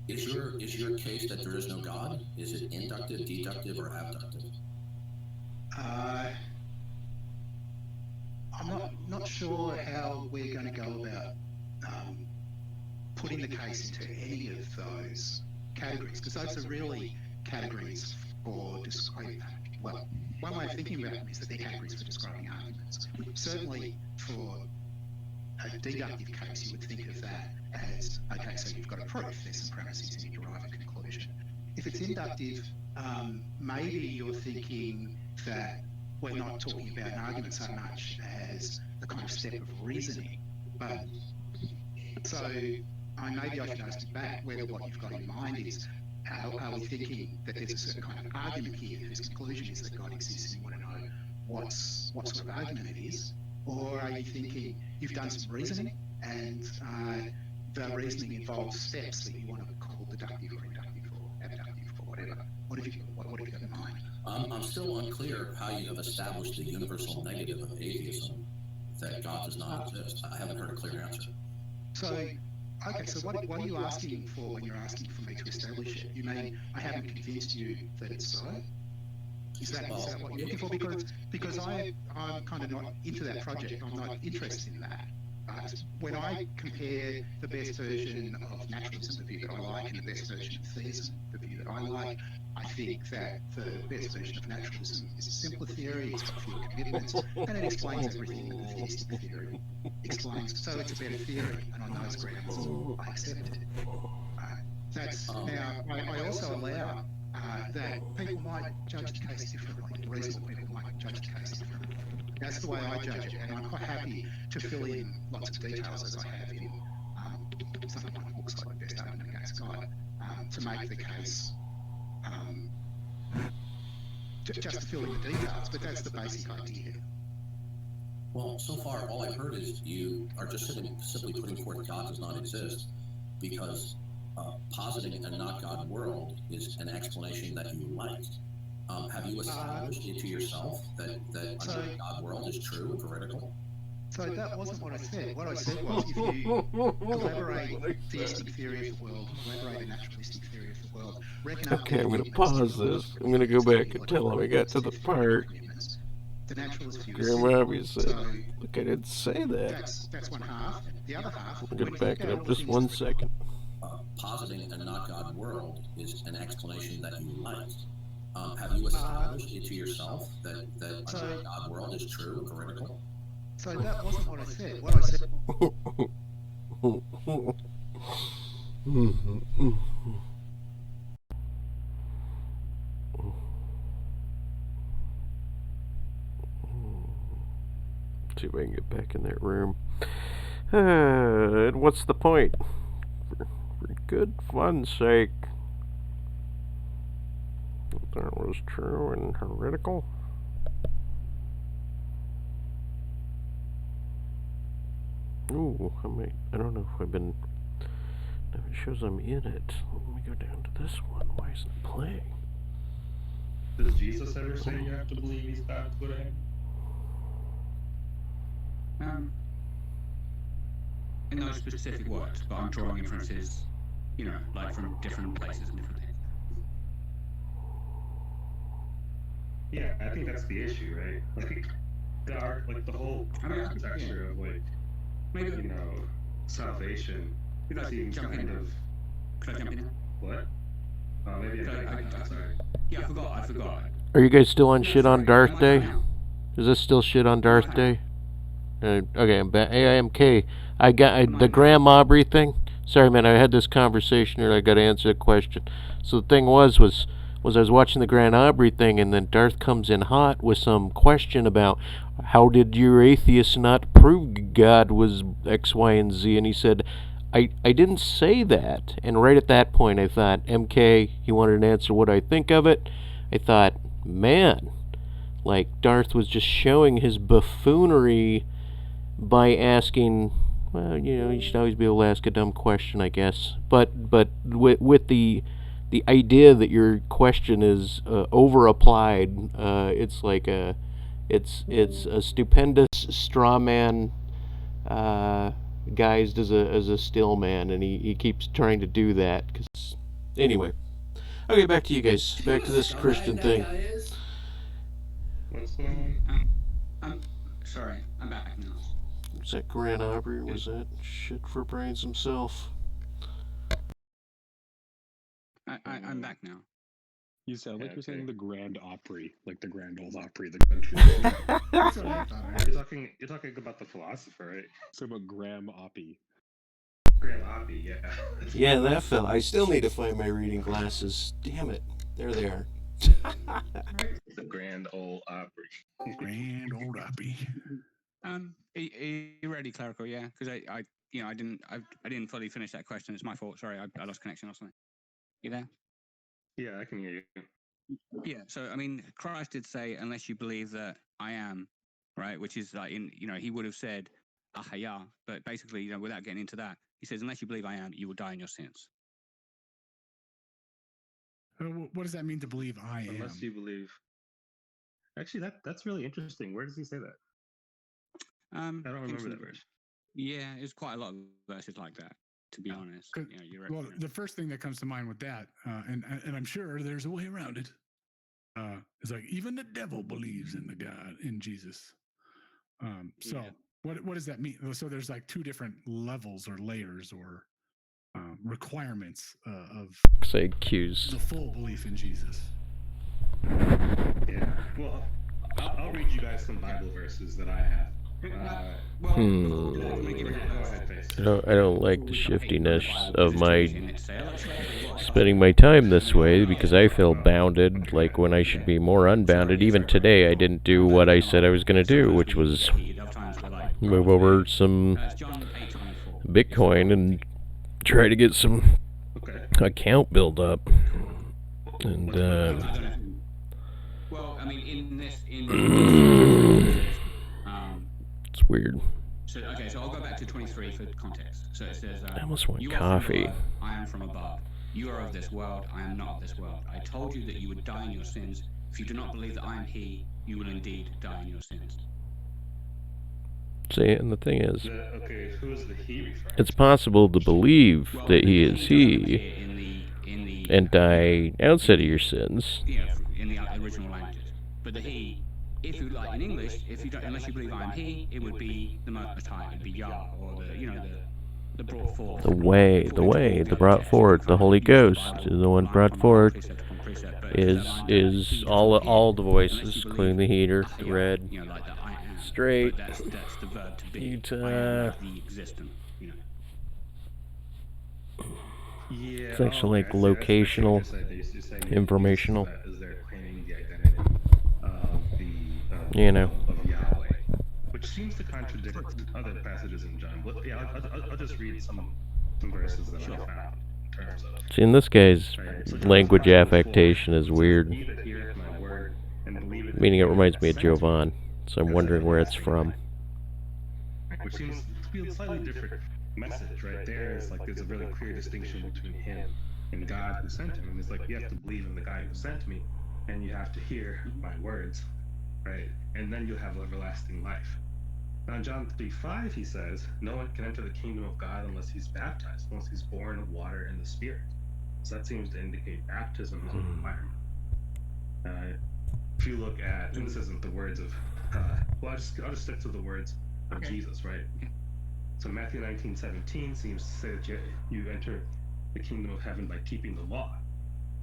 Is your case that there is no God? Is it inductive, deductive, or abductive? I'm not sure how we're going to go about putting the case into any of those categories, because those are really categories for describing. Well, one way of thinking about them is that they're categories for describing arguments. Certainly, for a deductive case, you would think of that as, okay, so you've got a proof, there's some premises, and you derive a conclusion. If it's inductive, maybe you're thinking that we're not talking about an argument so much as the kind of step of reasoning. But so maybe I should ask you back whether what you've got in mind is, are we thinking that there's a certain kind of argument here whose conclusion is that God exists and you want to know what sort of argument it is? Or are you thinking you've done some reasoning and the reasoning involves steps that you want to call deductive or inductive or abductive or whatever? What have you got in mind? I'm still unclear how you have established the universal negative of atheism, that God does not exist. I haven't heard a clear answer. So, okay, so what are you asking for when you're asking for me to establish it? You mean I haven't convinced you that it's so? Is that what you're looking for? Because I'm kind of not into that project. I'm not interested in that. When I compare the best version of naturalism, the view that I like, and the best version of theism, the view that I like, I think that the best version of naturalism is a simpler theory, it's got fewer commitments, and it explains everything that the theistic theory explains. So it's a better theory, and on those grounds, I accept it. Now, I also allow that people might judge the case differently. Reasonable people might judge the case differently. That's the way I judge it, and I'm quite happy to fill in lots of details as I have in something like books like The Best Argument Against God, to make the case just to fill in the details, but that's the basic idea. Well, so far all I've heard is you are just simply putting forth God does not exist because positing a not God world is an explanation that you like. Have you established it to yourself that a God world is true and veridical? So that wasn't what I said. What I said was if you collaborate theistic theory of the world, collaborate a naturalistic theory of the world, reckon up Okay, I'm going to pause this. I'm going to go back and tell him I got to the part. The naturalist view Grandma obviously said, look, I didn't say that. That's one half. The other half. I'm going to back it up just 1 second. Positing a not God world is an explanation that you like. Have you established it to yourself that a God world is true and veridical? So that wasn't what I said. What I said. See if I can get back in that room. And what's the point? For good fun's sake. That was true and heretical. Ooh, I don't know if I've been. No, it shows I'm in it. Let me go down to this one. Why isn't it playing? Does Jesus ever say you have to believe he's God to go to heaven? In those specific words, but I'm drawing inferences, like from different places and different things. Yeah, I think that's the issue, right? Like the whole architecture of salvation. Seems kind of. Could I jump in? What? Maybe I'm sorry. Yeah, I forgot. Are you guys still on shit on Darth Day? Is this still shit on Darth Day? Okay, I'm back. AIMK. I got the Graham Aubrey thing. Sorry, man, I had this conversation here. I got to answer a question. So the thing was I was watching the Graham Aubrey thing, and then Darth comes in hot with some question about how did your atheist not prove God was X, Y, and Z? And he said, I didn't say that. And right at that point, I thought, MK, he wanted to answer what I think of it. I thought, man, like Darth was just showing his buffoonery by asking, well, you should always be able to ask a dumb question, I guess. But with the idea that your question is over applied, it's like it's a stupendous straw man guised as a still man, and he keeps trying to do that. Anyway, okay, back to you guys. Back to this Christian thing. What's going on? I'm sorry, I'm back now. Was that Grant Aubrey, or was that shit for brains himself? I'm back now. You sound like you're saying the Grand Opry, like the Grand Old Opry, the country. You're talking about the philosopher, right? So about Graham Oppy. Graham Oppy, yeah. Yeah, that fell. I still need to find my reading glasses. Damn it. There they are. The Grand Ole Opry. Grand Old Opry. Are you ready, clerical? Yeah, because I didn't fully finish that question. It's my fault. Sorry, I lost connection or something. You there? Yeah, I can hear you. Yeah. So I mean, Christ did say, "Unless you believe that I am," right? Which is like he would have said, "Ahaya," but basically, without getting into that, he says, "Unless you believe I am, you will die in your sins." What does that mean to believe I am? Unless you believe. Actually, that's really interesting. Where does he say that? I don't remember that verse. Yeah, there's quite a lot of verses like that. To be honest, The first thing that comes to mind with that, and I'm sure there's a way around it, is like even the devil believes in the God in Jesus. So what does that mean? So there's like two different levels or layers or requirements of say cues. The full belief in Jesus. Yeah. Well, I'll read you guys some Bible verses that I have. I don't like the shiftiness of my spending my time this way because I feel bounded, like when I should be more unbounded. Even today, I didn't do what I said I was going to do, which was move over some Bitcoin and try to get some account build up. And well, I mean, it's weird. So I'll go back to 23 for context. So it says, I almost want you coffee. Are from above, I am from above. You are of this world. I am not of this world. I told you that you would die in your sins. If you do not believe that I am He, you will indeed die in your sins. See, and the thing is, who's the He? it's possible to believe that He is He and die outside of your sins. Yeah, in the original languages. But the He, if you like in English, unless you believe I am He, it would be the Most High. It would be Yah, or the brought forth. The brought forth, the Holy Ghost, the one brought forth is all the voices, including the heater, the red, straight, That's the verb to be. Utah. The existent, Yeah, It's actually like locational, informational. Of Yahweh, which seems to contradict other passages in John. But yeah, I'll just read some verses that I found in terms of. See, in this guy's language affectation is weird. Meaning it reminds me of Jovan, so I'm wondering where it's from. Which seems to be a slightly different message, right? There's a really clear distinction between him and God who sent him. And it's like you have to believe in the guy who sent me, and you have to hear my words, right? And then you'll have everlasting life. Now in John 3:5, he says, no one can enter the kingdom of God unless he's baptized, unless he's born of water and the Spirit. So that seems to indicate baptism is a requirement. If you look at, and this isn't the words of, I'll just stick to the words of Jesus, right? So Matthew 19:17 seems to say that you enter the kingdom of heaven by keeping the law.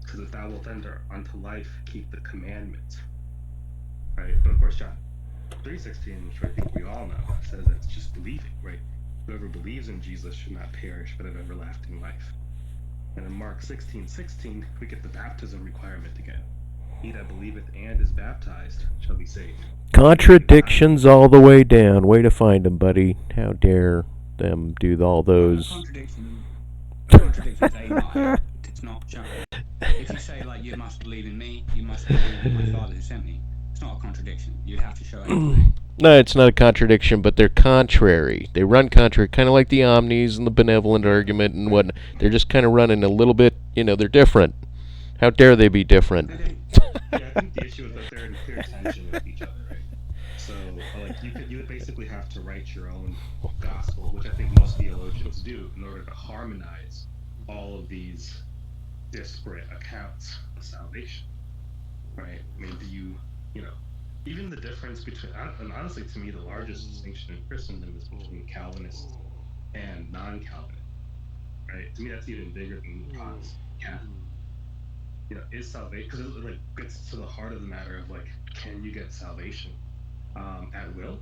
Because if thou wilt enter unto life, keep the commandments. Right? But of course, John 3:16, which I think we all know, says that it's just believing, right? Whoever believes in Jesus should not perish, but have everlasting life. And in Mark 16:16, we get the baptism requirement again. He that believeth and is baptized shall be saved. Contradictions all the way down. Way to find them, buddy. How dare them do all those. Contradictions, it's not shown. If you say, you must believe in me, you must believe in my Father who sent me, it's not a contradiction. You'd have to show it. No, it's not a contradiction, but they're contrary. They run contrary, kind of like the omnis and the benevolent argument and whatnot. They're just kind of running a little bit, they're different. How dare they be different? Yeah, I think the issue is that they're in clear tension with each other, right? So, you would basically have to write your own gospel, which I think most theologians do, in order to harmonize all of these disparate accounts of salvation, right? I mean, even the difference between, and honestly, to me, the largest distinction in Christendom is between Calvinist and non-Calvinist, right? To me, that's even bigger than Protestant Catholic. Is salvation, because it gets to the heart of the matter of can you get salvation at will,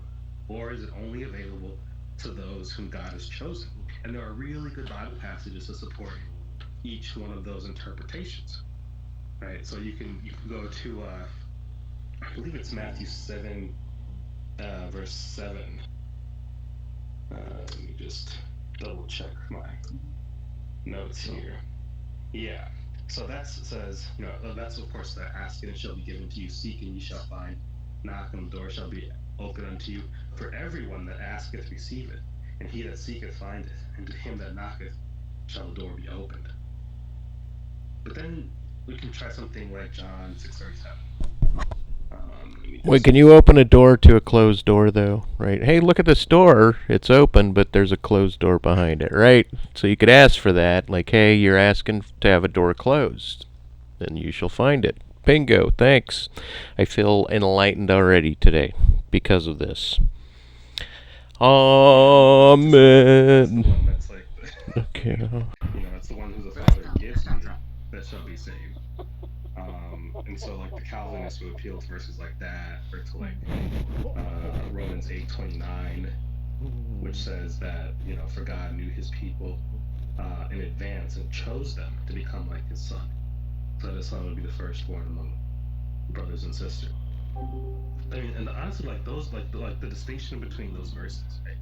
or is it only available to those whom God has chosen? And there are really good Bible passages to support each one of those interpretations, right? So you can go to I believe it's Matthew 7, verse 7. Let me just double check my notes here. Yeah. So that says, that's of course the ask and it shall be given to you, seek and you shall find, knock and the door shall be open unto you. For everyone that asketh receiveth, and he that seeketh findeth, and to him that knocketh shall the door be opened. But then we can try something like John 6:37. Wait, can you open a door to a closed door, though? Right? Hey, look at this door. It's open, but there's a closed door behind it, right? So you could ask for that. Like, hey, you're asking to have a door closed. Then you shall find it. Bingo. Thanks. I feel enlightened already today because of this. Amen. That's like okay. It's the one who the Father gives you that shall be saved. And so, like, the Calvinists would appeal to verses like that, or to, like, Romans 8:29, which says that, for God knew his people in advance and chose them to become like his son. So that his son would be the firstborn among brothers and sisters. I mean, and honestly, like, those, like the distinction between those verses, right?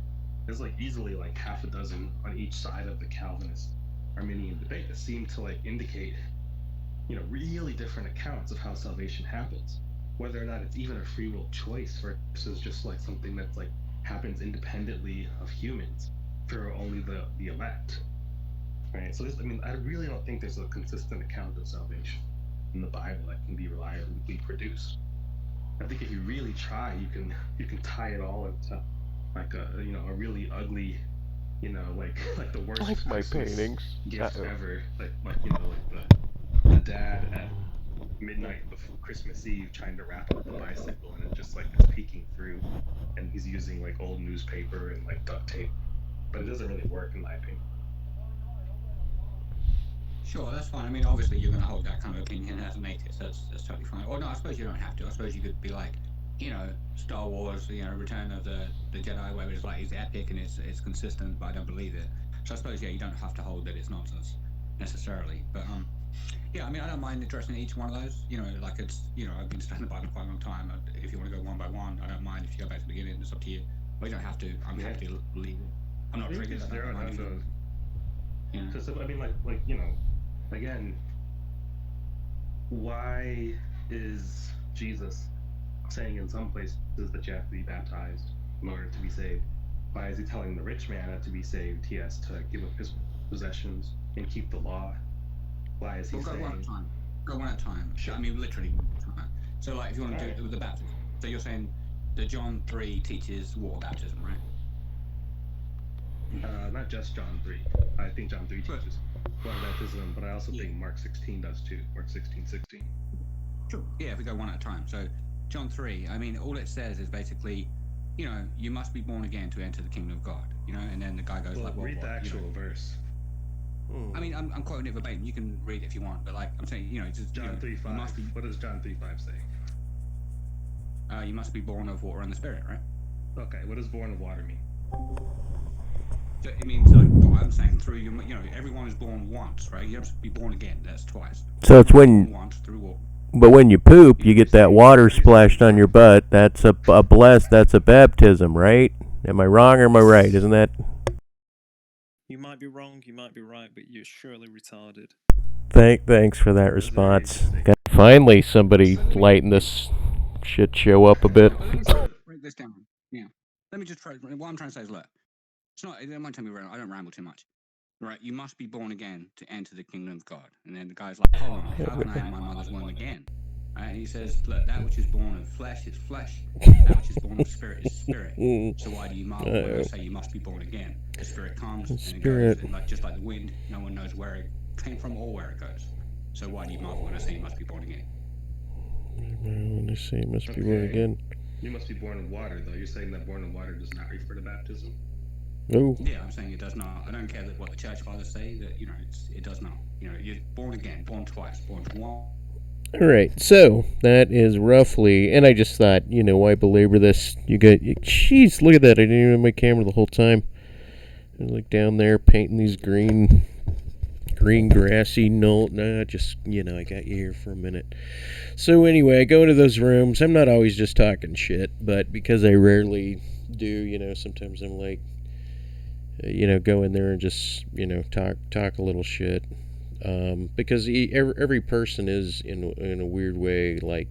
There's, like, easily, like, half a dozen on each side of the Calvinist-Arminian debate that seem to, like, indicate really different accounts of how salvation happens, whether or not it's even a free will choice versus just like something that's like happens independently of humans for only the elect, right? So I really don't think there's a consistent account of salvation in the Bible that can be reliably produced. I think if you really try, you can tie it all into like a really ugly, like the worst like my Christmas paintings gift ever, like the dad at midnight before Christmas Eve trying to wrap up the bicycle and it just like it's peeking through and he's using like old newspaper and like duct tape, but it doesn't really work in my opinion. Sure, that's fine. I mean, obviously you're going to hold that kind of opinion as a native, so that's totally fine. Or no, I suppose you don't have to. I suppose you could be like, Star Wars, Return of the Jedi, where it's like it's epic and it's consistent, but I don't believe it. So I suppose you don't have to hold that it's nonsense necessarily. But yeah, I mean, I don't mind addressing each one of those. Like it's I've been studying the Bible quite a long time. If you want to go one by one, I don't mind. If you go back to the beginning, it's up to you. But you don't have to. I'm happy to leave it. I'm not triggered. There are mind those. Yeah. Because I mean, again, why is Jesus saying in some places that you have to be baptized in order to be saved? Why is he telling the rich man that to be saved he has to give up his possessions and keep the law? Why is he saying... Go one at a time. Go one at a time. Sure. I mean, literally one at a time. So, like, if you want to do it with the baptism. So you're saying that John 3 teaches water baptism, right? Not just John 3. I think John 3 teaches water baptism, but I also think Mark 16 does too. Mark 16:16. Sure. Yeah, if we go one at a time. So, John 3, I mean, all it says is basically, you must be born again to enter the kingdom of God, and then the guy goes like, read the actual verse. I mean, I'm quoting it verbatim. You can read it if you want, but like I'm saying, it's just John 3:5. What does John 3:5 say? You must be born of water and the Spirit, right? Okay, what does born of water mean? So it means like what I'm saying through everyone is born once, right? You have to be born again. That's twice. So it's when once through water. But when you poop, you get that water splashed on your butt. That's a blessed. That's a baptism, right? Am I wrong or am I right? Isn't that? You might be wrong, you might be right, but you're surely retarded. Thanks for that response. Finally, somebody lighten this shit show up a bit. Let me just break this down. Yeah. Let me just try. What I'm trying to say is, look, it's not. It might tell me I don't ramble too much. Right? You must be born again to enter the kingdom of God. And then the guy's like, hold on, how can I enter my mother's womb again? Right? And he says, look, that which is born of flesh is flesh. That which is born of spirit is spirit. So why do you marvel when I say you must be born again? The spirit comes and it goes, and just like the wind, no one knows where it came from or where it goes. So why do you marvel when I say you must be born again? When I say you must be born again. You must be born of water, though. You're saying that born of water does not refer to baptism? No. Yeah, I'm saying it does not. I don't care what the church fathers say, that, it does not. You're born again, born twice, born one. All right, so that is roughly, and I just thought, why belabor this? Jeez, look at that. I didn't even have my camera the whole time. I was like down there painting these green Green grassy knoll. Nah, just, I got you here for a minute. So anyway, I go into those rooms. I'm not always just talking shit, but because I rarely do, sometimes I'm like, go in there and just, talk a little shit. Because every person is in a weird way like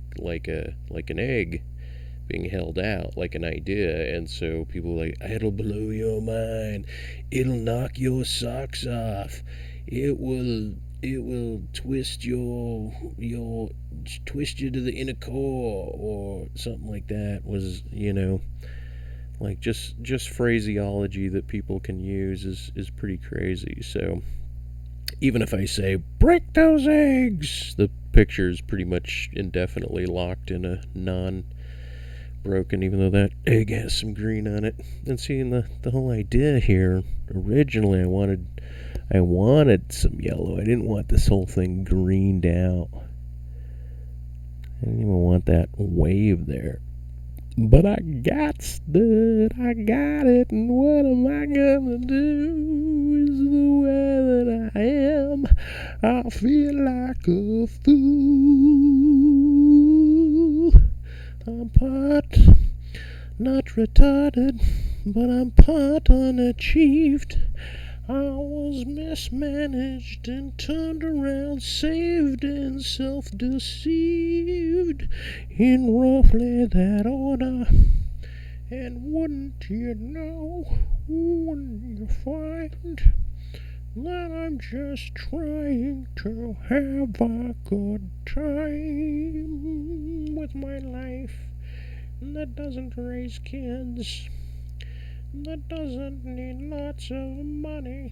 an egg being held out, like an idea, and so people are like, it'll blow your mind, it'll knock your socks off, it will twist twist you to the inner core, or something like that. Was like just phraseology that people can use is pretty crazy. So even if I say, break those eggs, the picture is pretty much indefinitely locked in a non-broken, even though that egg has some green on it. And seeing the whole idea here, originally I wanted some yellow. I didn't want this whole thing greened out. I didn't even want that wave there. But I got it, and what am I gonna do? Is the way that I am. I feel like a fool. I'm part not retarded, but I'm part unachieved. I was mismanaged and turned around, saved and self-deceived in roughly that order. And wouldn't you find that I'm just trying to have a good time with my life that doesn't raise kids, that doesn't need lots of money,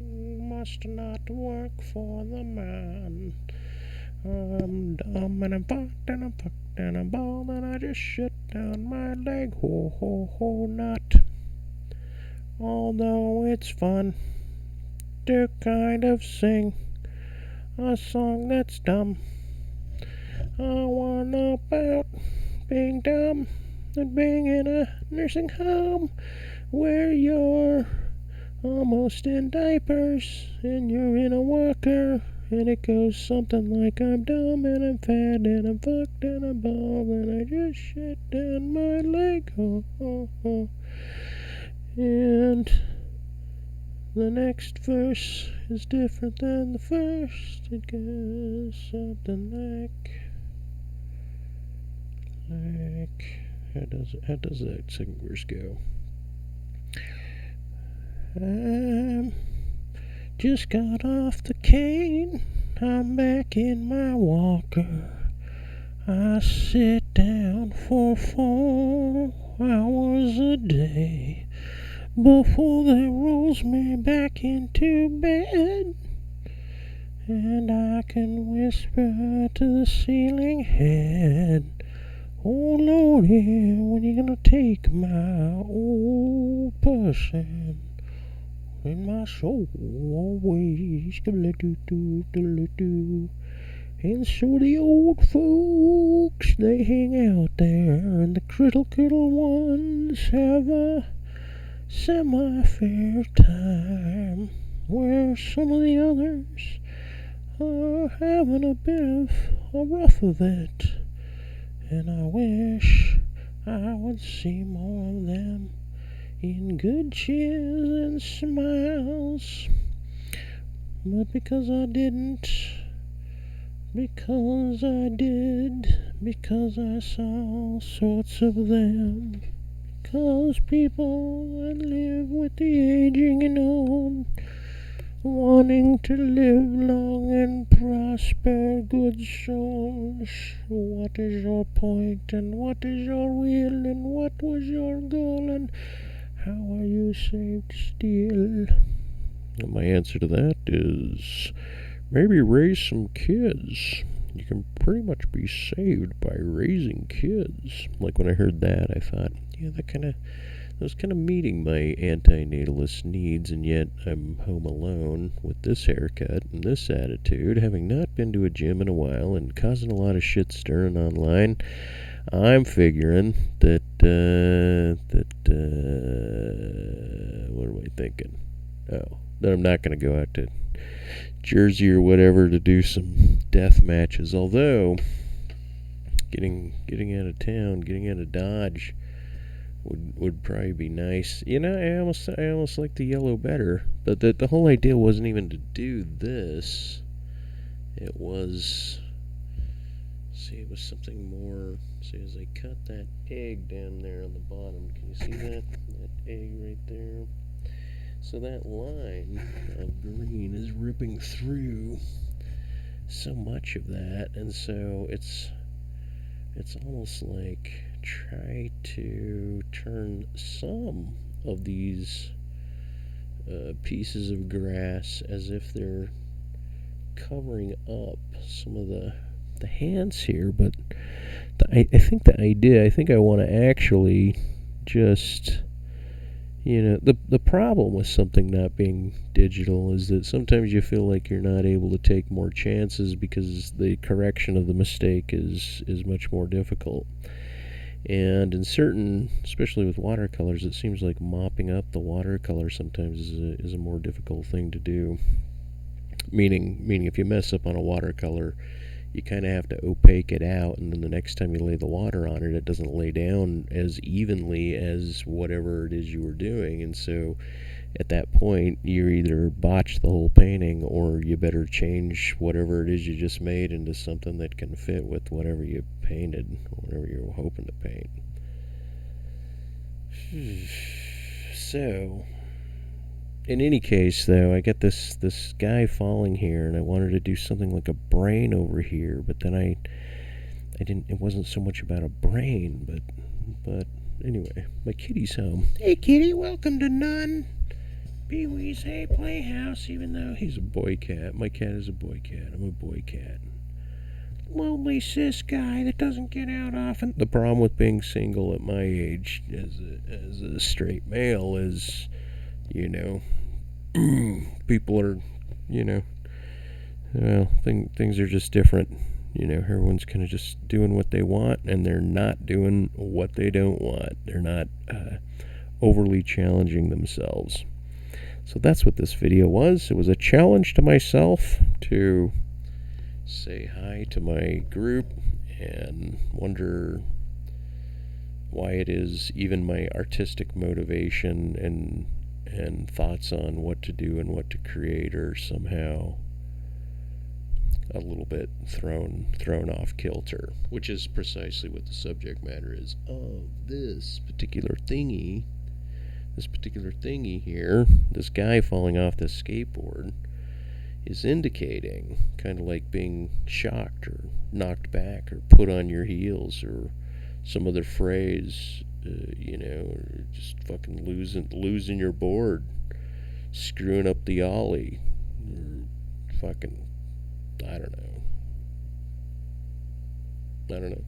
must not work for the man. I'm dumb and I'm fucked and I'm fucked and I'm bald and I just shit down my leg. Ho ho ho, not. Although it's fun to kind of sing a song that's dumb. I wanna know about being dumb and being in a nursing home where you're almost in diapers and you're in a walker, and it goes something like, I'm dumb and I'm fat and I'm fucked and I'm bald and I just shit down my leg. Oh, oh, oh. And the next verse is different than the first. It goes something like how does that second verse go? Just got off the cane, I'm back in my walker. I sit down for 4 hours a day before they rolls me back into bed. And I can whisper to the ceiling head, oh Lordy, when you gonna take my old person in my soul always? And so the old folks, they hang out there, and the critical ones have a semi-fair time, where some of the others are having a bit of a rough of it. And I wish I would see more of them in good cheers and smiles. But because I didn't, because I did, because I saw all sorts of them, because people that live with the aging and old, wanting to live long and prosper, good souls. What is your point, and what is your will, and what was your goal, and how are you saved still? And my answer to that is maybe raise some kids. You can pretty much be saved by raising kids. Like when I heard that, I thought, yeah, that was kind of meeting my anti-natalist needs, and yet I'm home alone with this haircut and this attitude, having not been to a gym in a while and causing a lot of shit stirring online. I'm figuring that what am I thinking? Oh, that I'm not going to go out to Jersey or whatever to do some death matches. Although getting out of town, getting out of Dodge would probably be nice. You know, I almost like the yellow better. But the whole idea wasn't even to do this. It was, see, it was something more. See, as I cut that egg down there on the bottom, can you see that egg right there? So that line of green is ripping through so much of that, and so it's almost like try to turn some of these pieces of grass as if they're covering up some of the hands here, but I think the idea, I think I want to actually just, you know, the problem with something not being digital is that sometimes you feel like you're not able to take more chances because the correction of the mistake is much more difficult. And in certain, especially with watercolors, it seems like mopping up the watercolor sometimes is a more difficult thing to do. Meaning if you mess up on a watercolor, you kind of have to opaque it out, and then the next time you lay the water on it, it doesn't lay down as evenly as whatever it is you were doing. And so at that point, you either botch the whole painting, or you better change whatever it is you just made into something that can fit with whatever you painted, whatever you were hoping to paint. So, in any case, though, I get this guy falling here, and I wanted to do something like a brain over here, but then I didn't. It wasn't so much about a brain, but anyway, my kitty's home. Hey, kitty, welcome to None. Pee-wee's Hey Playhouse. Even though he's a boy cat, my cat is a boy cat. I'm a boy cat. Lonely cis guy that doesn't get out often. The problem with being single at my age, as a straight male, is, you know, people are, you know, well, things are just different. You know, everyone's kind of just doing what they want, and they're not doing what they don't want. They're not overly challenging themselves. So that's what this video was. It was a challenge to myself to say hi to my group and wonder why it is even my artistic motivation and thoughts on what to do and what to create are somehow a little bit thrown off kilter, which is precisely what the subject matter is of this particular thingy. This particular thingy here, this guy falling off the skateboard, is indicating kind of like being shocked or knocked back or put on your heels or some other phrase, you know, or just fucking losing your board, screwing up the ollie, or fucking, I don't know. I don't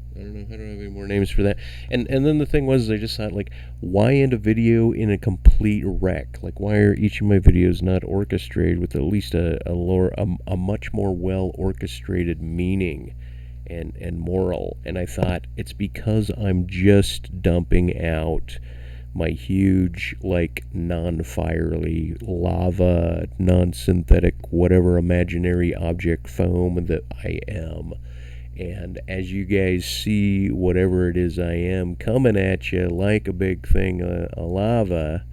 have any more names for that. And then the thing was, I just thought, like, why end a video in a complete wreck? Like, why are each of my videos not orchestrated with at least a much more well orchestrated meaning and moral? And I thought, it's because I'm just dumping out my huge, like, non-fiery lava, non-synthetic, whatever imaginary object foam that I am. And as you guys see whatever it is I am coming at you like a big thing of lava,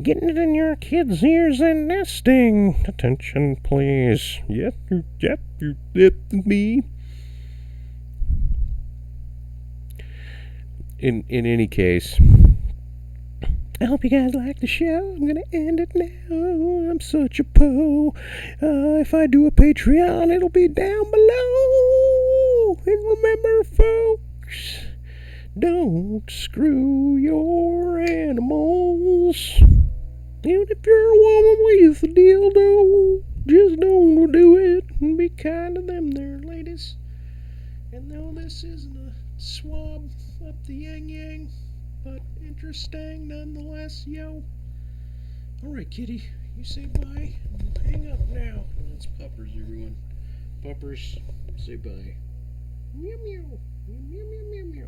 getting it in your kids' ears and nesting. Attention, please. Yep, me. In any case, I hope you guys like the show. I'm gonna end it now. I'm such a po. If I do a Patreon, it'll be down below. And remember, folks, don't screw your animals. Even if you're a woman with a dildo, just don't do it. And be kind to them there, ladies. And though this isn't a swab up the yang-yang, but interesting nonetheless, yo. Alright, kitty, you say bye. Hang up now. That's Puppers, everyone. Puppers, say bye. Meow meow. Meow meow meow meow.